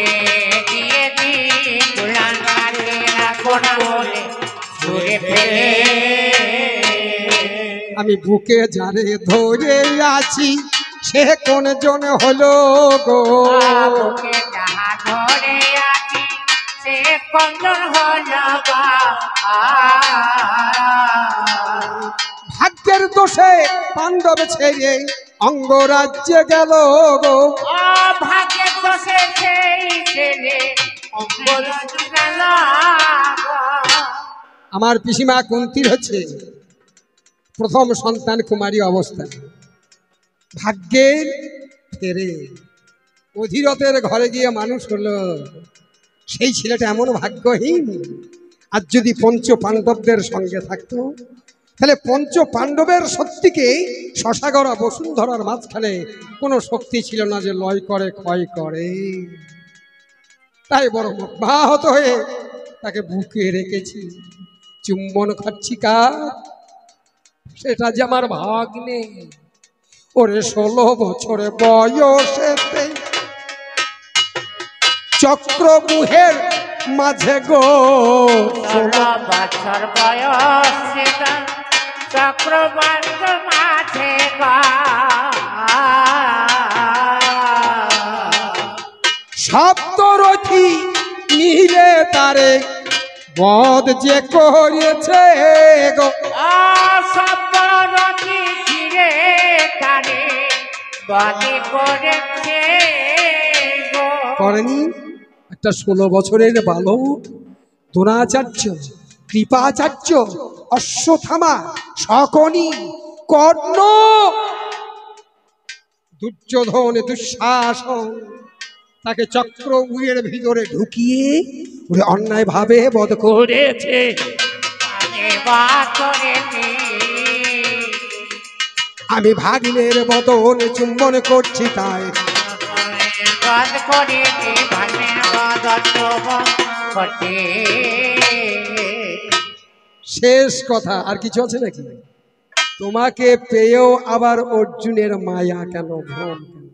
আমি বুকে যারে ধরে আছি, সে কোন জন হলো গো? ভাগ্যের তো দোষে পাণ্ডব ছেড়ে অঙ্গরাজ্যে গেল গো। ভাগ্যের দোষে সেই ছেলে অঙ্গরাজ্যে গেল গো। আমার পিসিমা কুন্তির হচ্ছে প্রথম সন্তান কুমারী অবস্থা, ভাগ্যের ফেরে অধীরথের ঘরে গিয়ে মানুষ হলো। সেই ছেলেটা এমন ভাগ্যহীন, আর যদি পঞ্চ পাণ্ডবদের সঙ্গে থাকতো তাহলে পঞ্চ পাণ্ডবের শক্তিকে শশাগরা বসুন্ধরার মাঝখানে কোনো শক্তি ছিল না যে লয় করে ক্ষয় করে। তাই বড় মর্মাহত হয়ে তাকে বুকে রেখেছি, চুম্বন খাচ্ছি কার, সেটা যে আমার ভাগ্নে। ওরে 16 বছরে বয়সেতে চক্রবুহের মাঝে গো, 16 বছর বয়সে চক্রবর্তীর মাঝে গো। সপ্তরথী মিলে তারে বধ যে করেছে গো। সপ্তরথী ঘিরে তারে বধ করেছে গো। করেনি? একটা 16 বছরের বালক দ্রোণাচার্য, কৃপাচার্য, অশ্বত্থামা, শকুনি, কর্ণ, দুর্যোধন, দুঃশাসন তাকে চক্রব্যূহের ভিতরে ঢুকিয়ে ওরে অন্যায় ভাবে বধ করেছে। আমি ভাগিনের বদন চুম্বন করছি তাই। শেষ কথা আর কিছু আছে নাকি? তোমাকে পেয়েও আবার অর্জুনের মায়া কেন, ভ্রম কেন?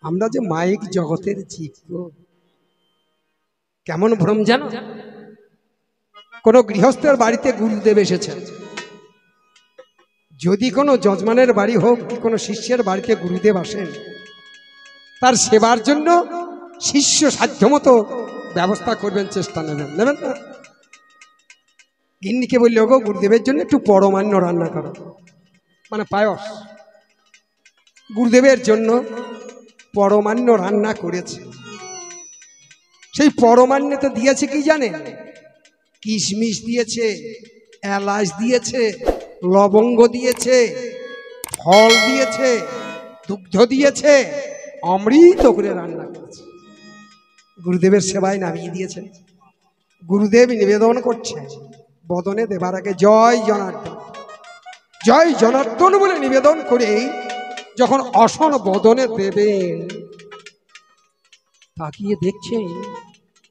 আমরা যে মায়িক জগতের জীব, কেমন ভ্রম জানো? কোন গৃহস্থের বাড়িতে গুরুদেব এসেছেন, যদি কোনো যজমানের বাড়ি হোক কি কোনো শিষ্যের বাড়িতে গুরুদেব আসেন, তার সেবার জন্য শিষ্য সাধ্যমতো ব্যবস্থা করবেন, চেষ্টা নেবেন না? গিন্নিকে বললে ওগো গুরুদেবের জন্য একটু পরমান্ন রান্না করো, মানে পায়স। গুরুদেবের জন্য পরমান্ন রান্না করেছে। সেই পরমান্নতে দিয়েছে কি জানেন? কিশমিশ দিয়েছে, এলাচ দিয়েছে, লবঙ্গ দিয়েছে, ফল দিয়েছে, দুগ্ধ দিয়েছে, অমৃত করে রান্না করেছে। গুরুদেবের সেবায় নামিয়ে দিয়েছেন। গুরুদেব নিবেদন করছে বদনে দেবার আগে জয় জনার্দন, জয় জনার্দন বলে নিবেদন করে যখন অসন বদনে দেবেন, তাকিয়ে দেখছেন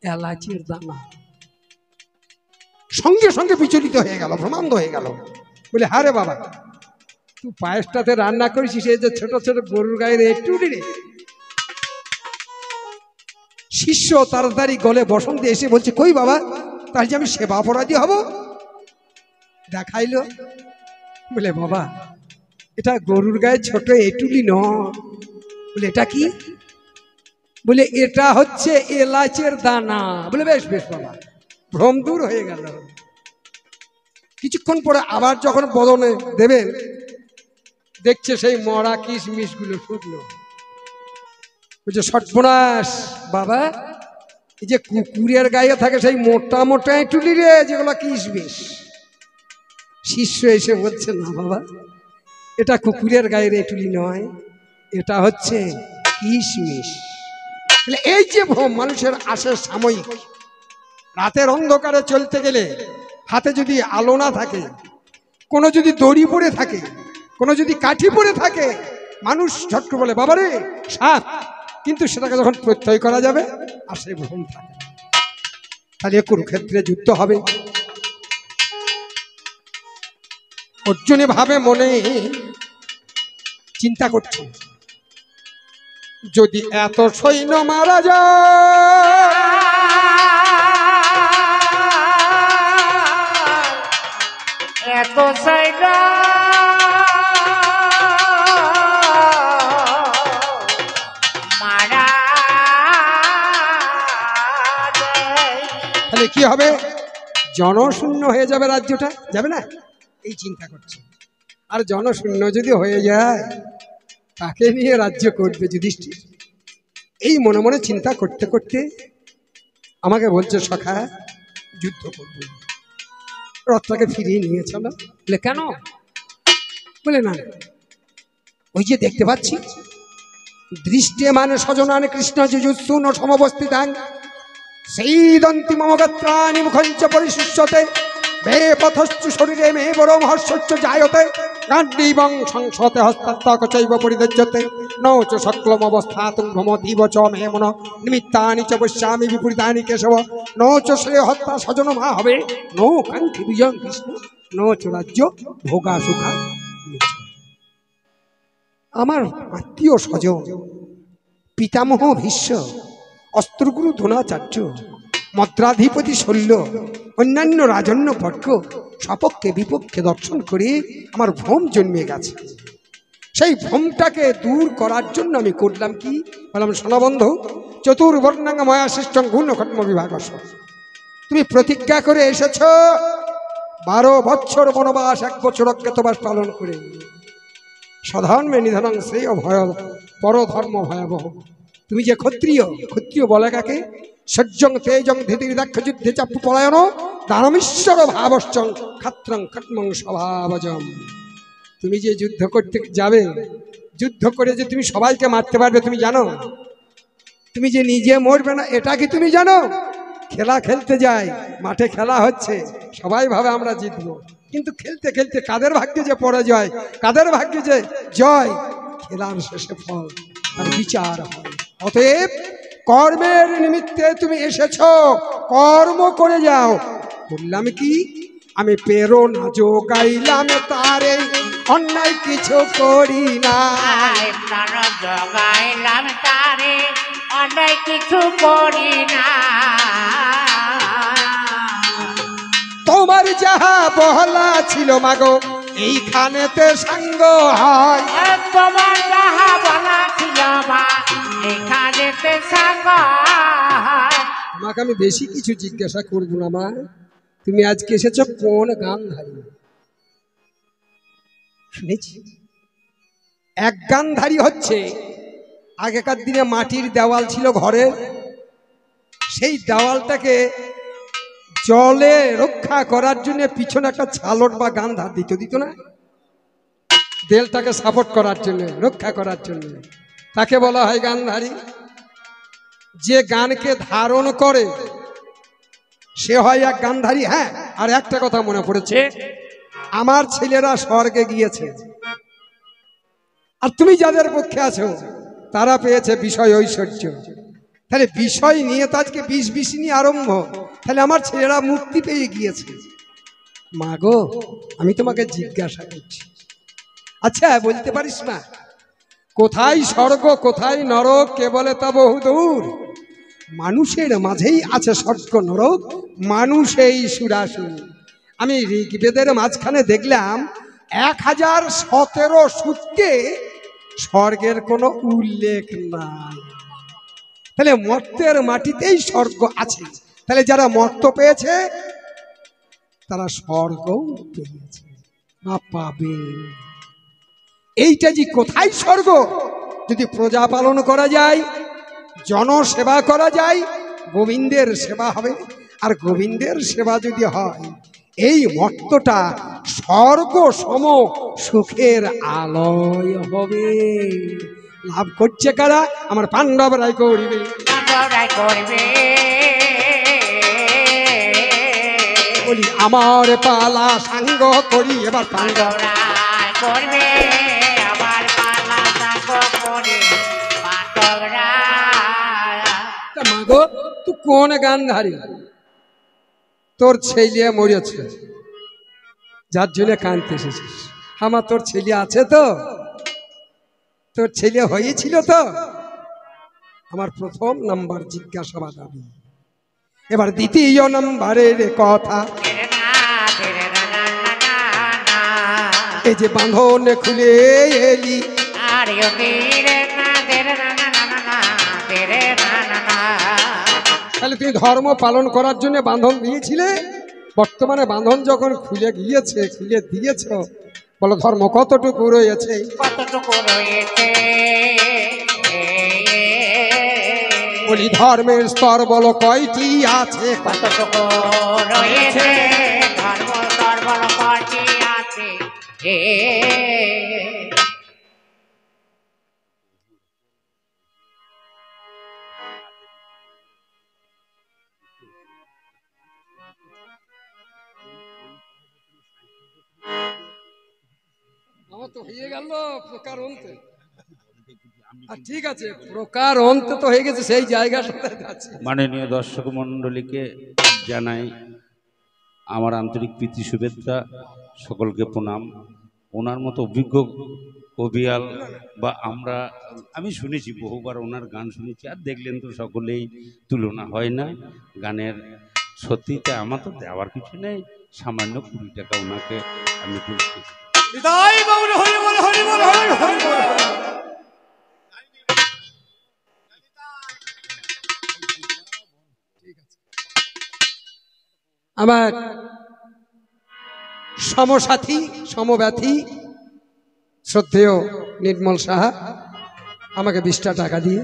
এলাচের দানা। সঙ্গে সঙ্গে বিচলিত হয়ে গেল, ভ্রমান্ত হয়ে গেল। বলে হ্যাঁ রে বাবা, তুই পায়েসটাতে রান্না করেছিস এই যে ছোট ছোট গরুর গায়ের একটু রে। শিষ্য তাড়াতাড়ি গলে বসন্তে এসে বলছে কই বাবা, তাই যে আমি সেবা অপরাধী হব? দেখাইলো, বলে বাবা এটা গরুর গায়ে ছোট এটুলি নয়। বলে এটা কি? বলে এটা হচ্ছে এলাচের দানা। বলে বেশ বেশ বাবা, ভ্রম দূর হয়ে গেল। কিছুক্ষণ পরে আবার যখন বদনে দেবেন, দেখছে সেই মরা কিশমিশ গুলো শুকনো। বলছে সর্বনাশ বাবা, এই যে কুকুরের গায়ে থাকে সেই মোটা মোটা এটুলি রে, যেগুলো কিশমিশ। শিষ্য এসে বলছে না বাবা, এটা কুকুরের গায়ের এটুলি নয়, এটা হচ্ছে কিশমিশ। এই যে ভ্রম মানুষের আসে সাময়িক। রাতের অন্ধকারে চলতে গেলে হাতে যদি আলো না থাকে, কোনো যদি দড়ি পড়ে থাকে, কোনো যদি কাঠি পড়ে থাকে, মানুষ ঝটকে বলে বাবারে সাপ, কিন্তু সেটাকে যখন প্রত্যয় করা যাবে আর সেই ভ্রম থাকে। তাহলে কুরুক্ষেত্রে যুদ্ধ হবে। অর্জুনে ভাবে মনে চিন্তা করছে, যদি এত সৈন্য মারা যায়, এত সৈন্য মারা তাহলে কি হবে? জনশূন্য হয়ে যাবে রাজ্যটা, যাবে না? এই চিন্তা করছে। আর জনশূন্য যদি হয়ে যায় তাকে নিয়ে রাজ্য করবে যুধিষ্ঠির। এই মনে মনে চিন্তা করতে করতে আমাকে বলছে সখা যুদ্ধ করব। রথটাকে ফিরিয়ে নিয়ে চলো। বলে কেন? বলে না, ওই যে দেখতে পাচ্ছি দৃষ্টিমান স্বজনান কৃষ্ণ যুজুৎসু ন সমবস্থিতাং সেই দন্তি মম গাত্রাণি মুখঞ্চ পরিশুষ্যতে বে পথশ্চু শরীরে মে বড় মহর্ষচ্চ জায়তে গাণ্ডীবং সংসতে হস্তাত্মক চৈব পরিদজ্যতে নচ শক্লম অবস্থাতুং ভ্রমতীব চ মে মন নিমিত্তানি চ পশ্যামি বিপরীতানি কেশব নচ শ্রেয় হত্যা স্বজন মা হবে নো কাঙ্ক্ষী বিজয় কৃষ্ণ নচ রাজ্য ভোগা সুখা। আমার আত্মীয় স্বজন পিতামহ ভীষ্ম, অস্ত্রগুরু দ্রোণাচার্য, মদ্রাধিপতি শল্য, অন্যান্য রাজন্য বর্গ সপক্ষে বিপক্ষে দর্শন করে আমার ভ্রম জন্মে গেছে। সেই ভ্রমটাকে দূর করার জন্য আমি করলাম কি? বললাম সোনাবন্ধু চতুর্বর্ণাঙ্গ ময়া শিষ্টং গুণ কর্ম বিভাগ। তুমি প্রতিজ্ঞা করে এসেছ 12 বৎসর বনবাস, 1 বছর অজ্ঞাতবাস পালন করে সাধারণ নিধনং শ্রেয় ভয় পরধর্ম ভয়াবহ। তুমি যে ক্ষত্রিয়, ক্ষত্রিয় বলে কাকে? সজ্জং তেজং ধৃতির্দাক্ষ যুদ্ধে চাপ পলায়ন দানমীশ্বর ভাবশ্চং খাত্রং খট্মং স্বভাবজম। তুমি যে যুদ্ধ করতে যাবে, যুদ্ধ করে যে তুমি সবাইকে মারতে পারবে তুমি জানো? তুমি যে নিজে মরবে না এটা কি তুমি জানো? খেলা খেলতে যাই, মাঠে খেলা হচ্ছে, সবাই ভাবে আমরা জিতবো, কিন্তু খেলতে খেলতে কাদের ভাগ্যে যে পরাজয়, কাদের ভাগ্যে যে জয়, খেলার শেষে ফল আর বিচার হয়। অতএব কর্মের নিমিত্তে তুমি এসেছ, কর্ম করে যাও। বললাম কি? আমি প্রেরণা যোগাইলাম তারে, অন্যায় কিছু করি না। প্রেরণা যোগাইলাম তারে, অন্যায় কিছু করি না। তোমার যাহা বহলা ছিল মাগো এইখানেতে সাঙ্গ হয়। তোমার যাহা বলা ছিল মা এখানেতে সাঙ্গ হয়। তোমাকে আমি বেশি কিছু জিজ্ঞাসা করবো না মা, তুমি আজকে এসেছো কোন গান্ধারী? শুনেছি এক গান্ধারী হচ্ছে, আগেকার দিনে মাটির দেওয়াল ছিল ঘরের, সেই দেওয়ালটাকে জলে রক্ষা করার জন্য পিছনে একটা ছালট বা গান্ধার দিত না, দেলটাকে সাপোর্ট করার জন্য, রক্ষা করার জন্য, তাকে বলা হয় গান্ধারী। যে গানকে ধারণ করে সে হয় এক গান্ধারী। হ্যাঁ, আর একটা কথা মনে পড়েছে, আমার ছেলেরা স্বর্গে গিয়েছে, আর তুমি যাদের পক্ষে আছো তারা পেয়েছে বিষয় ঐশ্বর্য। তাহলে বিষয় নিয়ে তো আজকে বিষ নিয়ে আরম্ভ, তাহলে আমার ছেলেরা মুক্তি পেয়ে গিয়েছে। মা গো, আমি তোমাকে জিজ্ঞাসা করছি, আচ্ছা বলতে পারিস না কোথায় স্বর্গ কোথায় নরক? কে বলে তা বহুদূর, মানুষের মাঝেই আছে স্বর্গ নরক, মানুষেই সুরাসুর। আমি ঋগ্বেদের মাঝখানে দেখলাম 1017 সূক্তে স্বর্গের কোনো উল্লেখ নাই। তাহলে মর্তের মাটিতেই স্বর্গ আছে, তাহলে যারা মর্ত পেয়েছে তারা স্বর্গ পেয়েছে বা পাবে। এইটা যে কোথায় স্বর্গ? যদি প্রজা পালন করা যায়, জনসেবা করা যায়, গোবিন্দের সেবা হবে। আর গোবিন্দের সেবা যদি হয়, এই মর্তটা স্বর্গ সম সুখের আলয় হবে। লাভ করছে কারা? আমার পাণ্ডবরাই করবে, পাণ্ডবরাই করবে। বলি আমার পালা সাঙ্গ করি এবার পাণ্ডবরাই করবে, আমার পালা সাঙ্গ করে পাণ্ডবরাই। মাগো তুই কোন গান্ধারী? তোর ছেলে মরেছে, যার জন্য কাঁদতে এসেছিস। আমার তোর ছেলে আছে তো? তোর ছেলে হয়েছিল তো? আমার প্রথম নাম্বার জিজ্ঞাসাবাদ আমি। এবার দ্বিতীয় নাম্বারের কথা, এই যে বাঁধন খুলে এলি, তাহলে তুমি ধর্ম পালন করার জন্য বাঁধন দিয়েছিলে, বর্তমানে বাঁধন যখন খুলে গিয়েছে, খুলে দিয়েছ, বলো ধর্ম কতটুকু রয়েছে? কতটুকু রয়েছে? বলি ধর্মের স্তর বলো কয়টি আছে? কতটুকু রয়েছে? ধর্ম স্তর বলো কয়টি আছে? আমার তো হয়ে গেল প্রকার অন্তে। ঠিক আছে, প্রকার অন্ত তো হয়ে গেছে, সেই জায়গাটাতে আছে। মাননীয় দর্শক মণ্ডলীকে জানাই আমার আন্তরিক প্রীতি শুভেচ্ছা, সকলকে প্রণাম। ওনার মতো অভিজ্ঞ কবিয়াল বা আমি শুনেছি বহুবার, ওনার গান শুনেছি, আর দেখলেন তো সকলেই, তুলনা হয় না গানের। সত্যিতে আমার তো দেওয়ার কিছু নেই, সামান্য 20 টাকা ওনাকে আমি বলছি। আমার সমসাথী সমব্যথী শ্রদ্ধেয় নির্মল সাহা আমাকে 20টা টাকা দিয়ে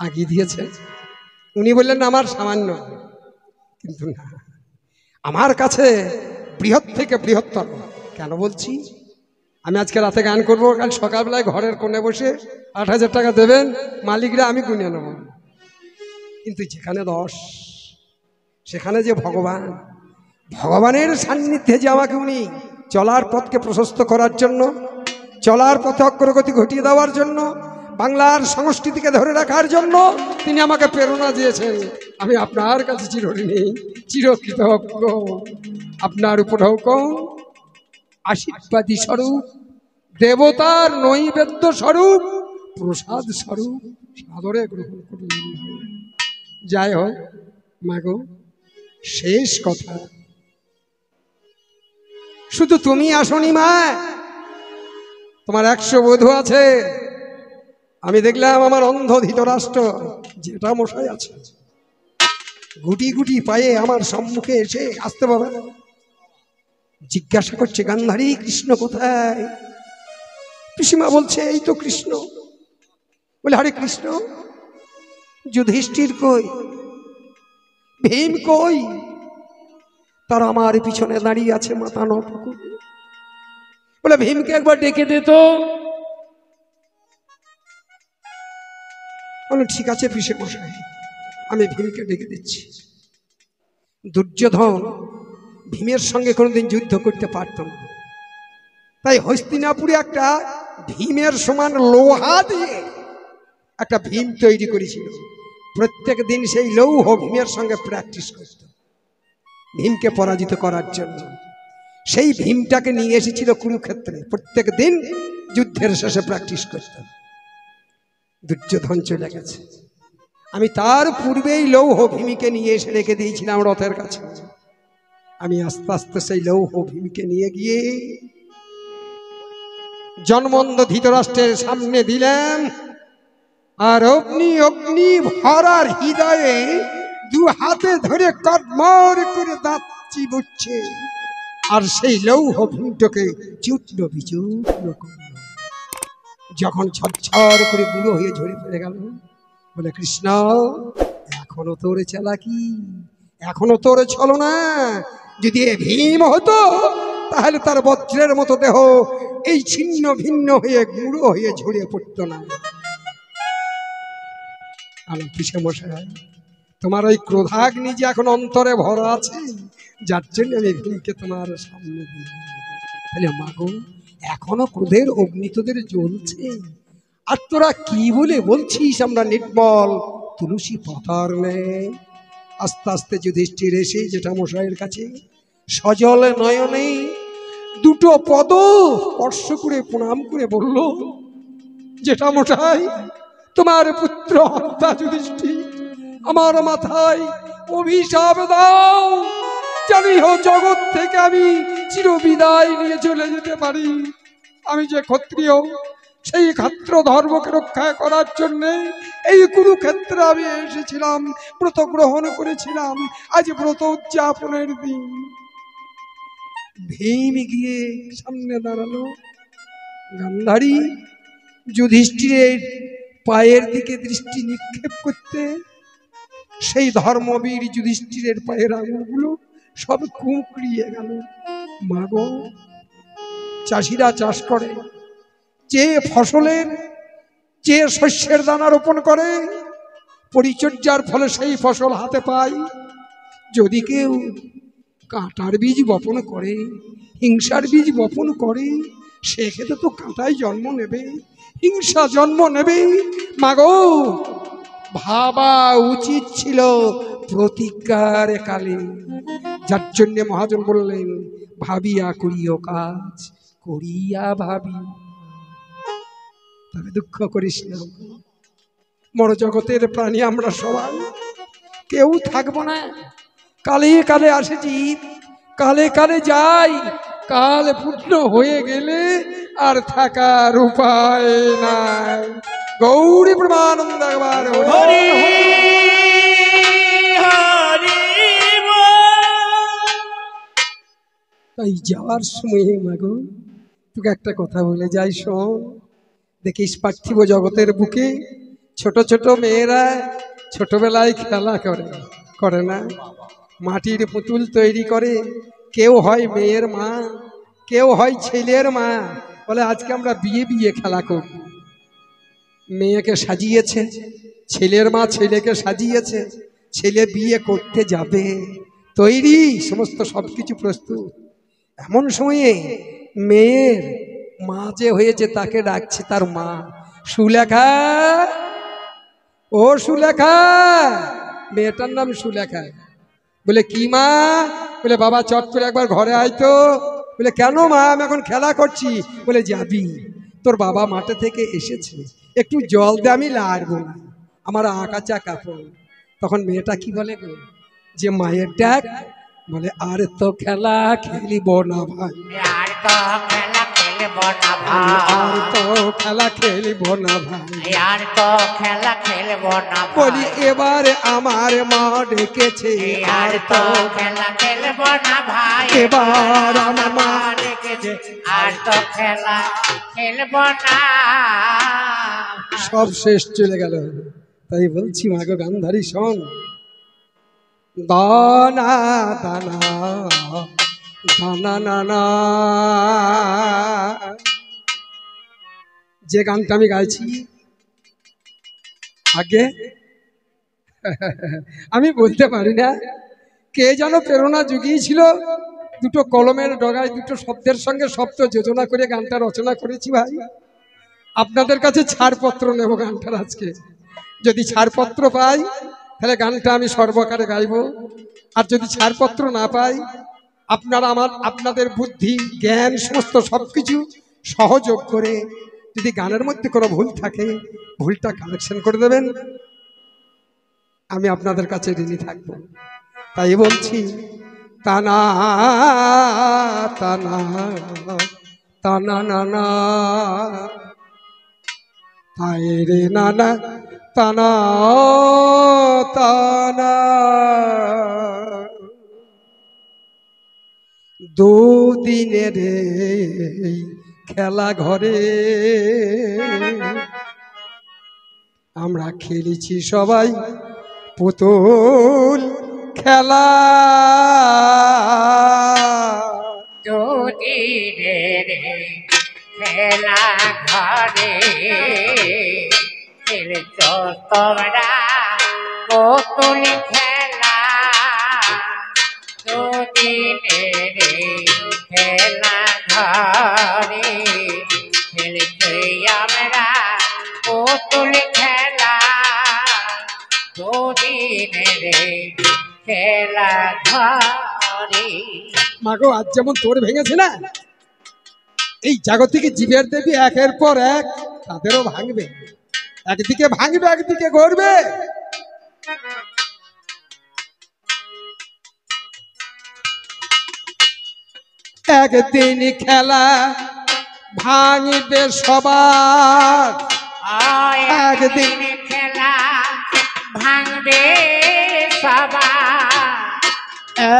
আগিয়ে দিয়েছে। উনি বললেন আমার সামান্য, কিন্তু না, আমার কাছে বৃহৎ থেকে বৃহত্তর। কেন বলছি? আমি আজকে রাতে গান করবো, কাল সকালবেলায় ঘরের কোণে বসে 8,000 টাকা দেবেন মালিকরা, আমি গুনে নেব। কিন্তু যেখানে 10, সেখানে যে ভগবানের সান্নিধ্যে যে আমাকে উনি চলার পথকে প্রশস্ত করার জন্য, চলার পথে অগ্রগতি ঘটিয়ে দেওয়ার জন্য, বাংলার সংস্কৃতিকে ধরে রাখার জন্য তিনি আমাকে প্রেরণা দিয়েছেন। আমি আপনার কাছে চিরঋণী, চিরকৃতজ্ঞ। আপনার উপর হুকুম, আশীর্বাদী স্বরূপ, দেবতার নৈবেদ্য স্বরূপ, প্রসাদ স্বরূপ সাদরে গ্রহণ করুন। যাই হোক মাগো, শেষ কথা, শুধু তুমি আসনি মা, তোমার 100 বধূ আছে। আমি দেখলাম আমার অন্ধ ধৃতরাষ্ট্র যেটা মশাই আছে, গুটি গুটি পায়ে আমার সম্মুখে এসে আসতে পাবে, জিজ্ঞাসা করছে গান্ধারী কৃষ্ণ কোথায়? পিসিমা বলছে এই তো কৃষ্ণ। বলে আরে কৃষ্ণ, যুধিষ্ঠির কই, ভীম কই? তারা আমার পিছনে দাঁড়িয়ে আছে মাথা নত করে। বলে ভীমকে একবার ডেকে দে তো। বলে ঠিক আছে পিসে মশাই, আমি ভীমকে ডেকে দিচ্ছি। দুর্যোধন ভীমের সঙ্গে কোনোদিন যুদ্ধ করতে পারত না, তাই হস্তিনাপুরে একটা ভীমের সমান লোহা দিয়ে একটা ভীম তৈরি করেছিল। প্রত্যেক দিন সেই লৌহ ভীমের সঙ্গে প্র্যাকটিস করত ভীমকে পরাজিত করার জন্য। সেই ভীমটাকে নিয়ে এসেছিল কুরুক্ষেত্রে, প্রত্যেক দিন যুদ্ধের শেষে প্র্যাকটিস করত। দুর্যোধন চলে গেছে, আমি তার পূর্বেই লৌহ ভীমিকে নিয়ে এসে রেখে দিয়েছিলাম রথের কাছে। আমি আস্তে আস্তে সেই লৌহ ভীমিকে নিয়ে গিয়ে জন্মন্ধ ধৃতরাষ্ট্রের সামনে দিলাম, আর অগ্নি অগ্নি ভরার হৃদয়ে 2 হাতে ধরে কর্মর করে দাঁত চিবুচ্ছে, আর সেই লৌহ ভীমটাকে চূর্ণ বিচূর্ণ করল। যখন ঝরঝর করে গুঁড়ো হয়ে ঝরে পড়ে গেল, বলে কৃষ্ণ এখনো তোর চালাকি, এখনো তোর ছলনা। যদি এ ভীম হতো তাহলে তার বজ্রের মতো দেহ এই ছিন্ন ভিন্ন হয়ে গুঁড়ো হয়ে ঝরে পড়তো না। আলো পিসে মশাই, তোমার ওই ক্রোধাগ্নি যে এখন অন্তরে ভরা আছে, যার জন্য আমি ভীমকে তোমার সামনে দিই। তাহলে মাগো, এখনো ক্রোধের অগ্নি তোদের জ্বলছে, আর তোরা কি বলে বলছিস আমরা নির্বল তুলসী পাতার নেই? আস্তে আস্তে যুধিষ্ঠির এসে যেটা মশাইয়ের কাছে সজল নয়নে 2 পদ স্পর্শ করে প্রণাম করে বলল, যেটা মশাই, তোমার পুত্র হত্যা যুধিষ্ঠির আমার মাথায় অভিশাপ দাও, জানি হো জগৎ থেকে আমি চিরবিদায় নিয়ে চলে যেতে পারি। আমি যে ক্ষত্রিয়, সেই ক্ষত্র ধর্মকে রক্ষা করার জন্য এই কুরুক্ষেত্রে আমি এসেছিলাম, ব্রত গ্রহণ করেছিলাম। আজ ব্রত উদযাপনের দিন। ভীম গিয়ে সামনে দাঁড়ালো। গান্ধারী যুধিষ্ঠিরের পায়ের দিকে দৃষ্টি নিক্ষেপ করতে সেই ধর্মবীর যুধিষ্ঠিরের পায়ের আঙুলগুলো সব কুঁকড়িয়ে গেল। মাগো, চাষিরা চাষ করে, যে ফসলের যে শস্যের দানা রোপণ করে, পরিচর্যার ফলে সেই ফসল হাতে পায়। যদি কেউ কাঁটার বীজ বপন করে, হিংসার বীজ বপন করে, সেক্ষেত্রে তো কাঁটাই জন্ম নেবে, হিংসা জন্ম নেবে। মাগো, ভাবা উচিত ছিল প্রতিজ্ঞার কালে। যার জন্যে মহাজন বললেন, ভাবিয়া করিও কাজ, করিয়া ভাবি। তবে দুঃখ করিস না, বড় জগতের প্রাণী আমরা সবাই, কেউ থাকবো না। কালে কালে আসেছি, কালে কালে যাই, কাল পূর্ণ হয়ে গেলে আর থাকার উপায় নাই। গৌরী প্রেমানন্দ একবার হরি হরি তাই যাওয়ার সময়ে মাগো তোকে একটা কথা বলে যাই, শোন। দেখিস পার্থিব জগতের বুকে ছোট ছোট মেয়েরা ছোটবেলায় খেলা করে না, মাটির পুতুল তৈরি করে। কেউ হয় মেয়ের মা, কেউ হয় ছেলের মা, বলে আজকে আমরা বিয়ে বিয়ে খেলা করব। মেয়েকে সাজিয়েছে, ছেলের মা ছেলেকে সাজিয়েছে, ছেলে বিয়ে করতে যাবে, তৈরি, সমস্ত সবকিছু প্রস্তুত। এমন সময়ে মেয়ের মা যে হয়েছে তাকে ডাকছে তার মা, সুলেখা, ও সুলেখা। মেয়েটার নাম সুলেখা। বলে কি মা? বলে বাবা চট করে একবার ঘরে আয় তো। বলে কেন মা? আমি এখন খেলা করছি। বলে যাবি, তোর বাবা মাঠে থেকে এসেছে, একটু জল দে, আমি লাগবো না, আমার আঁকাচা কাপড়। তখন মেয়েটা কি বলে গো, যে মায়ের ডাক, বলে আর তো খেলা খেলিব না ভাই, আর তো খেলা খেলব না ভাই, আর তো খেলা খেলিব না ভাই, আর তো খেলা খেলব না বলি ভাই, এবারে আমার মা ডেকেছে, আর তো খেলা খেলব না ভাই, এবার আমার মা ডেকেছে, আর তো খেলা খেলব না। সব শেষ, চলে গেল। তাই বলছি মাগো গান্ধারী শোন, দানা দানা দানা নানা, যে গানটা আমি গাইছি আগে আমি বলতে পারি না, কে যেন প্রেরণা জুগিয়েছিল, দুটো কলমের ডগায় দুটো শব্দের সঙ্গে শব্দ যোজনা করে গানটা রচনা করেছি ভাই। আপনাদের কাছে ছাড়পত্র নেব গানটার আজকে, যদি ছাড়পত্র পাই তাহলে গানটা আমি সর্বকারে গাইব, আর যদি ছাড়পত্র না পাই আপনারা আপনাদের বুদ্ধি জ্ঞান সমস্ত সবকিছু সহযোগ করে যদি গানের মধ্যে কোনো ভুল থাকে ভুলটা কালেকশন করে দেবেন, আমি আপনাদের কাছে ঋণী থাকবো। তাই বলছি, তানা তানা তানা নানা, তাই রে নানা তানা তানা, দুদিনের খেলা ঘরে আমরা খেলেছি সবাই পুতুল খেলা, দুদিনের খেলা ঘরে খেলছ তোমরা পুতুল খেলা, দুদিনের খেলা ঘরে খেলছি আমরা পুতুল খেলা, দুদিনের খেলা ঘরে। মাগো আজ যেমন তোর ভেঙেছে না, এই জাগতিক জীবের দেবী একের পর এক তাদেরও ভাঙবে, একদিকে ভাঙবে একদিকে গড়বে। একদিন খেলা ভাঙবে সবার, একদিন খেলা ভাঙবে সবার,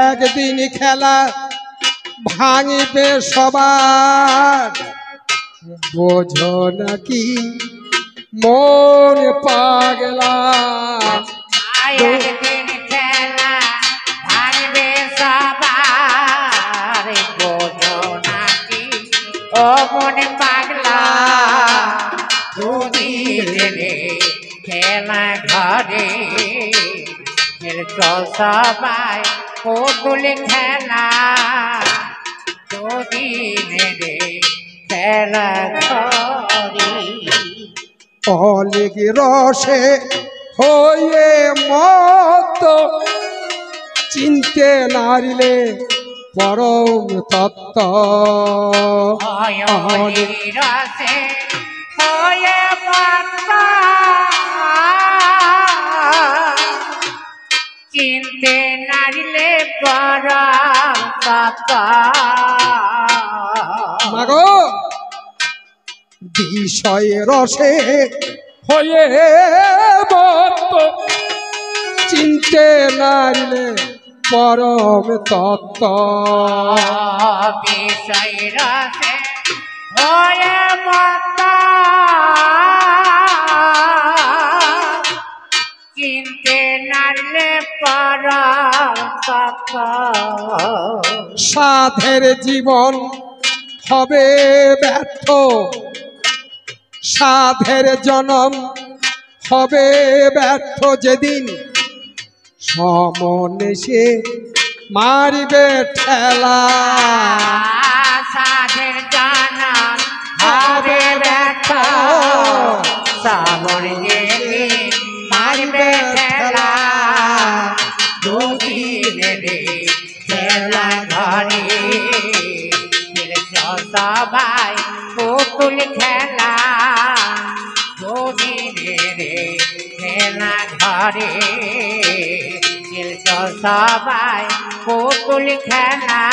একদিন খেলা ভাঙিবে সবার বোঝো নাকি মন পাগলা একদিন খেলা ভাঙবে সবার বোঝো নাকি ও মনে পাগলা দুদিন রে খেলা ঘরে খেলছো সবাই পুতুল খেলা দুদিন রে খেলা ঘরে অলিগ রসে হয়ে মত চিনতে নারিলে পরম তত্ত্ব রসে হয়ে মাতা চিনতে নারিলে পরম তত্ত্ব মাগো বিষয় রসে হয়ে মত চিনতে নারিলে পরম তত্ত্ব বিষয় রসে হয়ে মাতা চিনতে নারিলে পরম তত্ত্ব সাধের জীবন হবে ব্যর্থ সাধের জনম হবে ব্যর্থ যেদিন সমনে সে মারিবে ঠেলা সাধের জানা হবে ব্যথা সাবর যেতে মারবে খেলা দুদিন রে খেলা ঘরে খেলছো সবাই পুতুল খেলা দুদিন রে খেলা ঘরে খেলছো সবাই পুতুল খেলা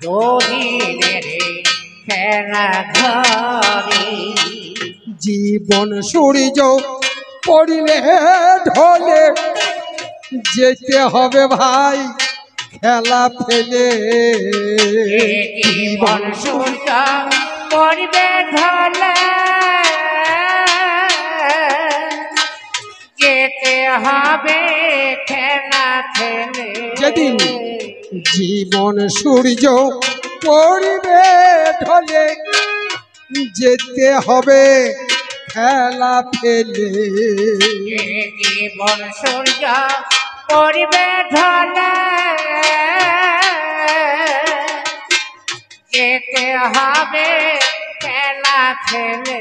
দুদিন রে খেলা ঘরে জীবন সূর্য পড়িলে ঢলে যেতে হবে ভাই খেলা ফেলে জীবন সূর্য পড়বে ঢলে যেতে হবে খেলা খেলে যেদিন জীবন সূর্য পড়িবে ঢলে যেতে হবে খেলা ফেলে জীবন সূর্য পড়বে ঢলে যেতে হবে খেলা খেলে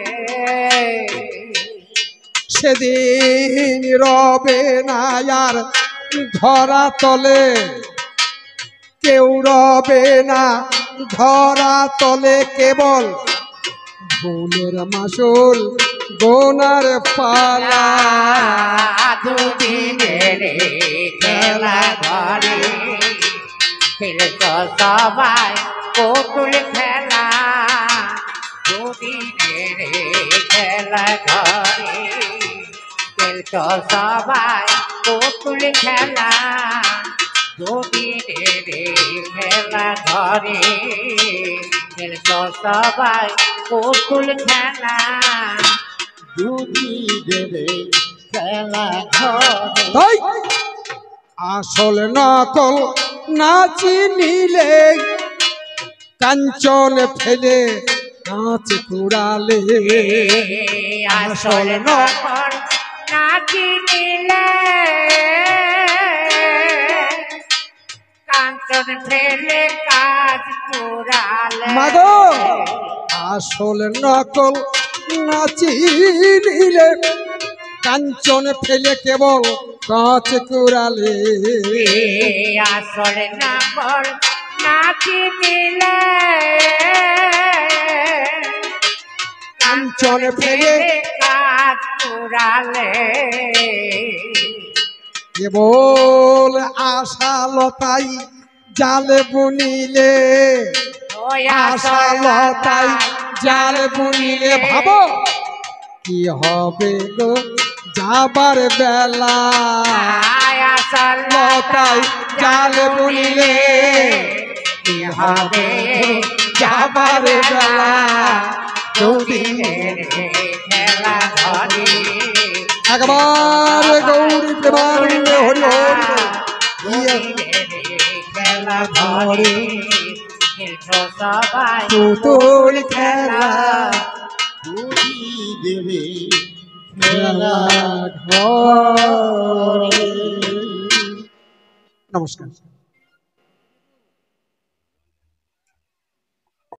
সেদিন রবে না আর ধরা তলে কেউ রবে না ধরা তলে কেবল ভুলের মাসুল গোনার পালা দুদিনের খেলা ঘরে খেলছো সবাই পুতুল খেলা দুদিনের খেলা ঘরে খেলছো সবাই পুতুল খেলা দুদিনের খেলা ঘরে খেলছো সবাই পুতুল খেলা দুদিনের খেলা ঘরে তাই আসল নকল না চিনিলে কাঞ্চন ফেলে কাঁচ কুড়ালে আসল নকল না চিনিলে কাঞ্চন ফেলে কাজ কুড়ালে মাগো আসল নকল না চিনিলে কাঞ্চন ফেলে কেবল কাঁচ কুড়ালে আসল নকল না চিনিলে কাঞ্চন ফেলে কাজ কুড়ালে কেবল আশা লতাই জালে বুনিলে ওই আশা লতাই জাল বুনিলে ভাবো কি হবে গো যাবার বেলা আসল লতাই জাল বুনিলে কি হবে যাবার বেলা দুদিনের খেলা ঘরে একবার গৌরী প্রেমানন্দে হরি হরি বল। খেলা ঘরে এসো সবাই পুতুল খেলা দেবে খেলা ঘরে। নমস্কার।